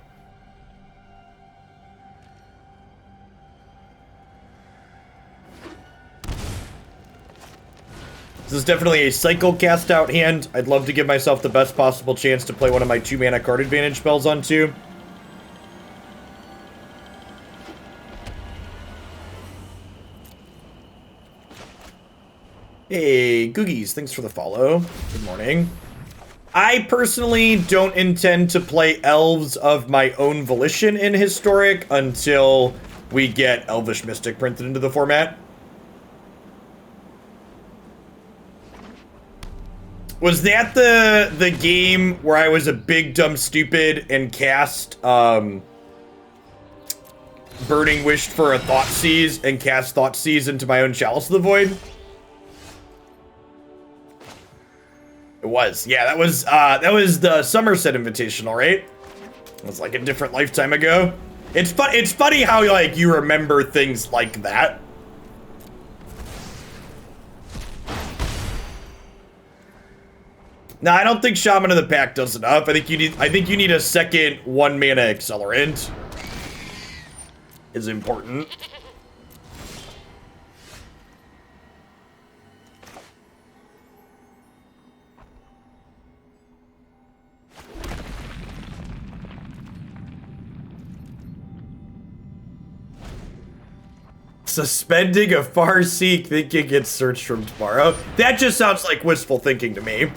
This is definitely a cycle cast out hand. I'd love to give myself the best possible chance to play one of my 2-mana card advantage spells on 2. Hey, Googies, thanks for the follow. Good morning. I personally don't intend to play elves of my own volition in Historic until we get Elvish Mystic printed into the format. Was that the game where I was a big dumb stupid and cast Burning Wish for a Thoughtseize and cast Thoughtseize into my own Chalice of the Void? It was. Yeah, that was the Somerset Invitational, right? It was like a different lifetime ago. It's funny how, like, you remember things like that. No, I don't think Shaman of the Pack does enough. I think you need a second 1-mana accelerant. Is important. Suspending a Farseek thinking it's searched from tomorrow. That just sounds like wistful thinking to me.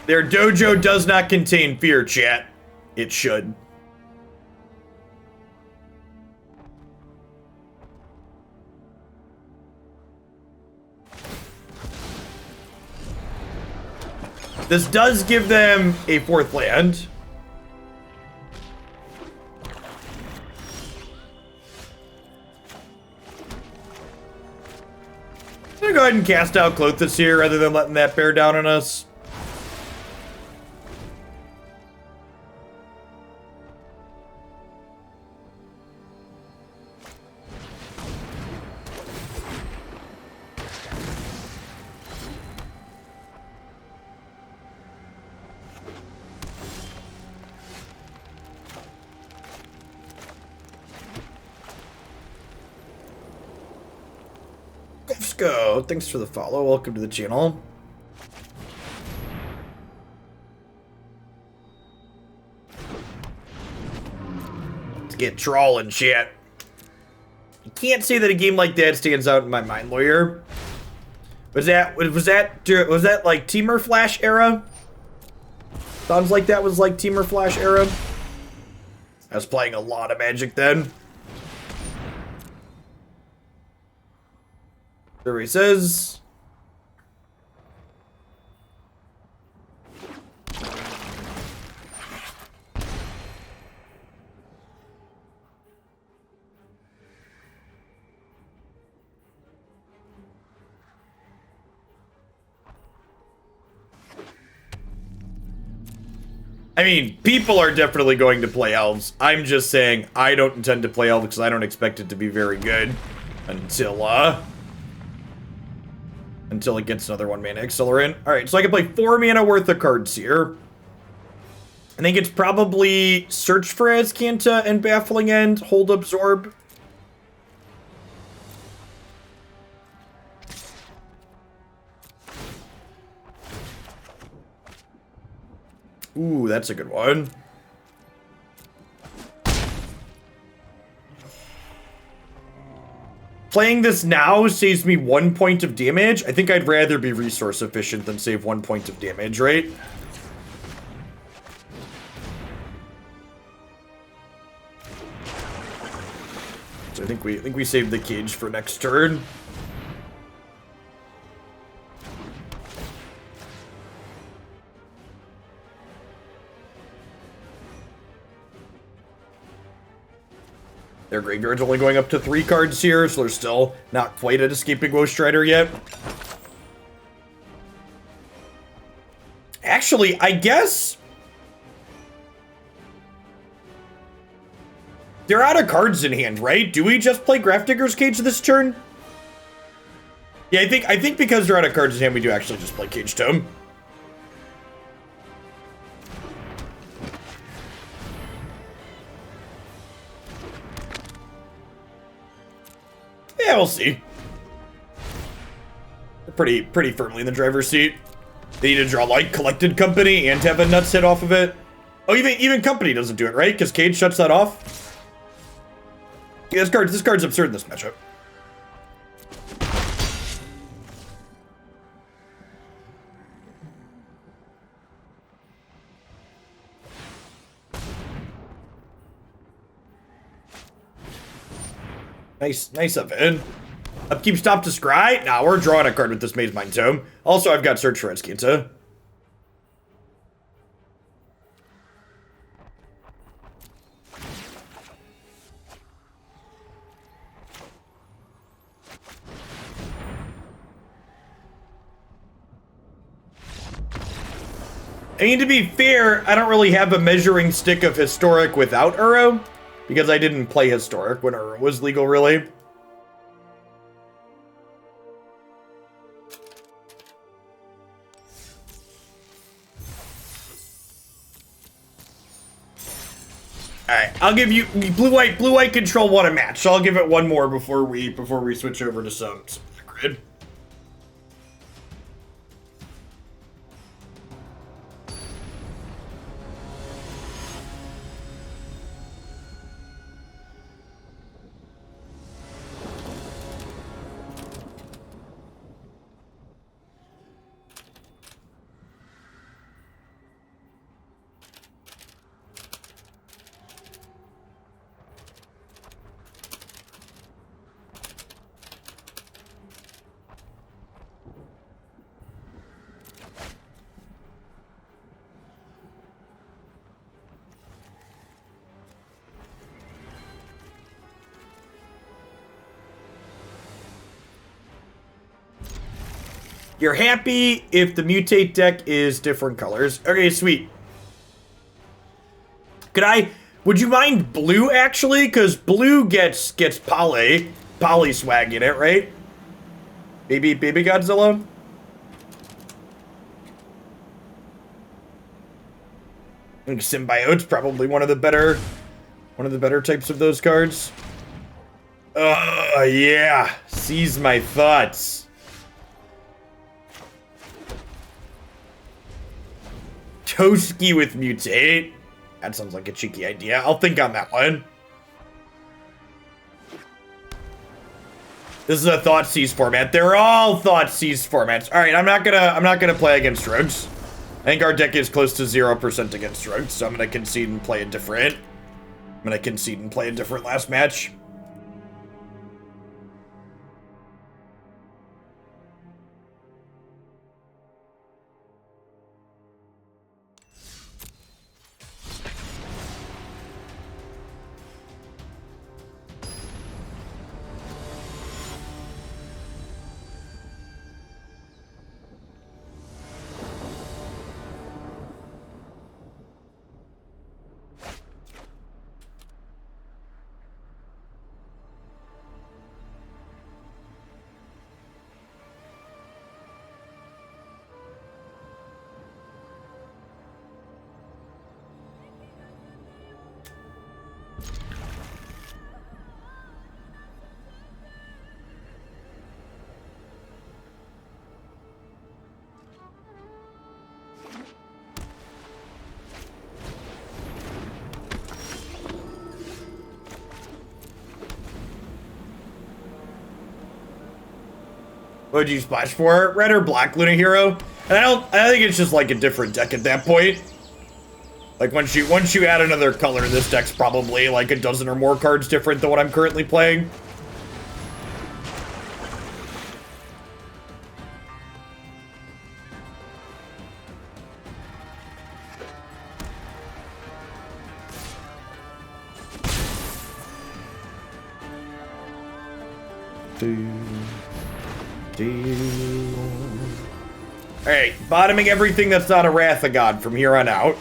Their dojo does not contain fear, chat. It should. This does give them a 4th land. I'm gonna go ahead and cast out Klothys here rather than letting that bear down on us. Let's go. Thanks for the follow. Welcome to the channel. Let's get trawling, chat. You can't say that a game like that stands out in my mind, lawyer. Was that like Teamer Flash era? Sounds like that was like Teamer Flash era. I was playing a lot of Magic then. Survey says I mean, people are definitely going to play elves. I'm just saying I don't intend to play elves because I don't expect it to be very good until it gets another 1 mana accelerant. All right, so I can play 4 mana worth of cards here. I think it's probably Search for Azcanta and Baffling End, Hold Absorb. Ooh, that's a good one. Playing this now saves me 1 point of damage. I think I'd rather be resource efficient than save 1 point of damage, right? So I think we save the cage for next turn. Their graveyard's only going up to 3 cards here, so they're still not quite at Escaping Ghost Rider yet. Actually, I guess they're out of cards in hand, right? Do we just play Grafdigger's Cage this turn? Yeah, I think because they're out of cards in hand, we do actually just play Cage Tome. Yeah, we'll see. They're pretty firmly in the driver's seat. They need to draw like Collected Company and have a nuts hit off of it. Oh, even Company doesn't do it, right? Because Cage shuts that off. Yeah, this card's absurd in this matchup. Nice of it. Upkeep, stop to scry. Nah, we're drawing a card with this Mazemind Tome. Also, I've got Search for Azcanta. I mean, to be fair, I don't really have a measuring stick of Historic without Uro, because I didn't play Historic when Uro was legal, really. Alright, I'll give you blue-white control won a match, so I'll give it one more before we switch over to some grid. You're happy if the mutate deck is different colors. Okay, sweet. Would you mind blue, actually? Because blue gets poly swag in it, right? Baby Godzilla? I think Symbiote's probably one of the better types of those cards. Yeah. Seize my thoughts. Toski with mutate. That sounds like a cheeky idea. I'll think on that one. This is a Thoughtseize format. They're all Thoughtseize formats. All right, I'm not gonna play against rogues. I think our deck is close to 0% against rogues, so I'm gonna concede and play a different. Last match. What'd you splash for? Red or black Luna Hero? And I think it's just like a different deck at that point. Like once you add another color, this deck's probably like a dozen or more cards different than what I'm currently playing. Alright, bottoming everything that's not a Wrath of God from here on out.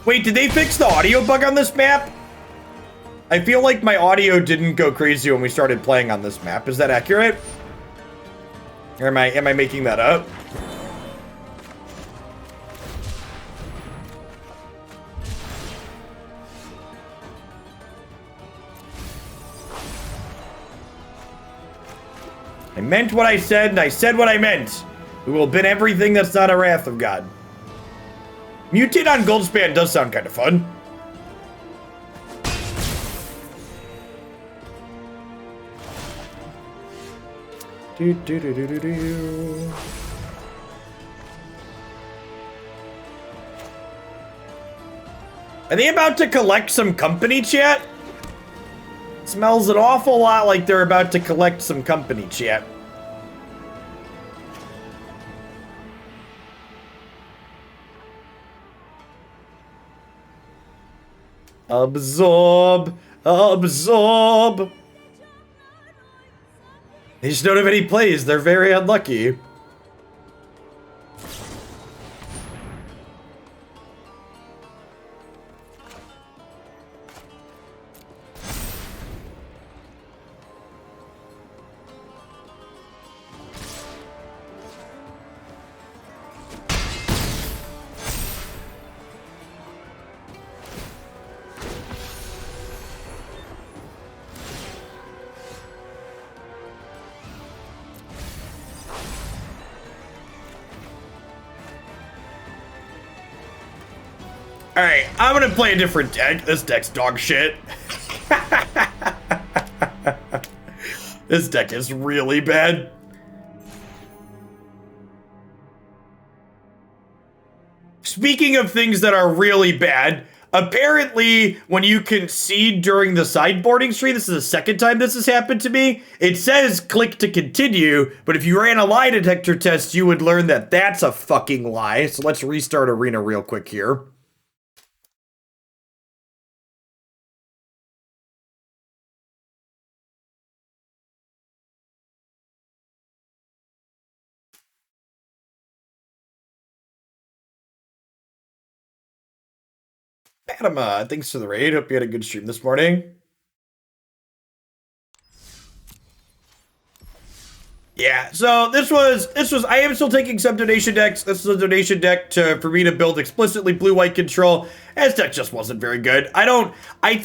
Wait, did they fix the audio bug on this map? I feel like my audio didn't go crazy when we started playing on this map. Is that accurate? Or am I making that up? I meant what I said, and I said what I meant. We will bin everything that's not a Wrath of God. Mutate on Goldspan does sound kind of fun. Are they about to collect some company, chat? Smells an awful lot like they're about to collect some company, chat. Absorb. Absorb. They just don't have any plays. They're very unlucky. Alright, I'm gonna play a different deck. This deck's dog shit. This deck is really bad. Speaking of things that are really bad, apparently when you concede during the sideboarding stream, this is the second time this has happened to me, it says click to continue, but if you ran a lie detector test, you would learn that that's a fucking lie. So let's restart Arena real quick here. Panama, thanks for the raid. Hope you had a good stream this morning. Yeah, so this was, I am still taking some donation decks. This is a donation deck for me to build explicitly blue-white control. This deck just wasn't very good. I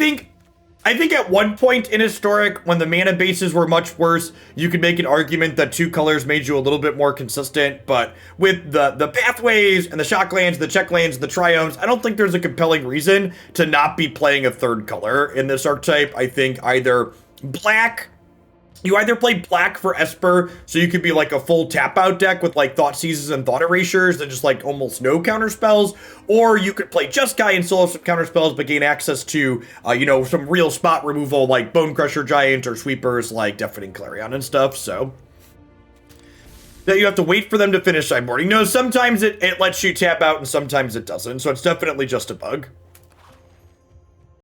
think at one point in Historic, when the mana bases were much worse, you could make an argument that two colors made you a little bit more consistent, but with the pathways and the shocklands, the checklands, the triomes, I don't think there's a compelling reason to not be playing a third color in this archetype. I think either black, you either play black for Esper, so you could be like a full tap-out deck with like Thought Seizes and Thought Erasures and just like almost no counterspells, or you could play just Guy and still have some counterspells but gain access to, you know, some real spot removal like Bone Crusher Giant or sweepers like Deafening Clarion and stuff, so. That you have to wait for them to finish sideboarding. No, sometimes it lets you tap out and sometimes it doesn't, so it's definitely just a bug.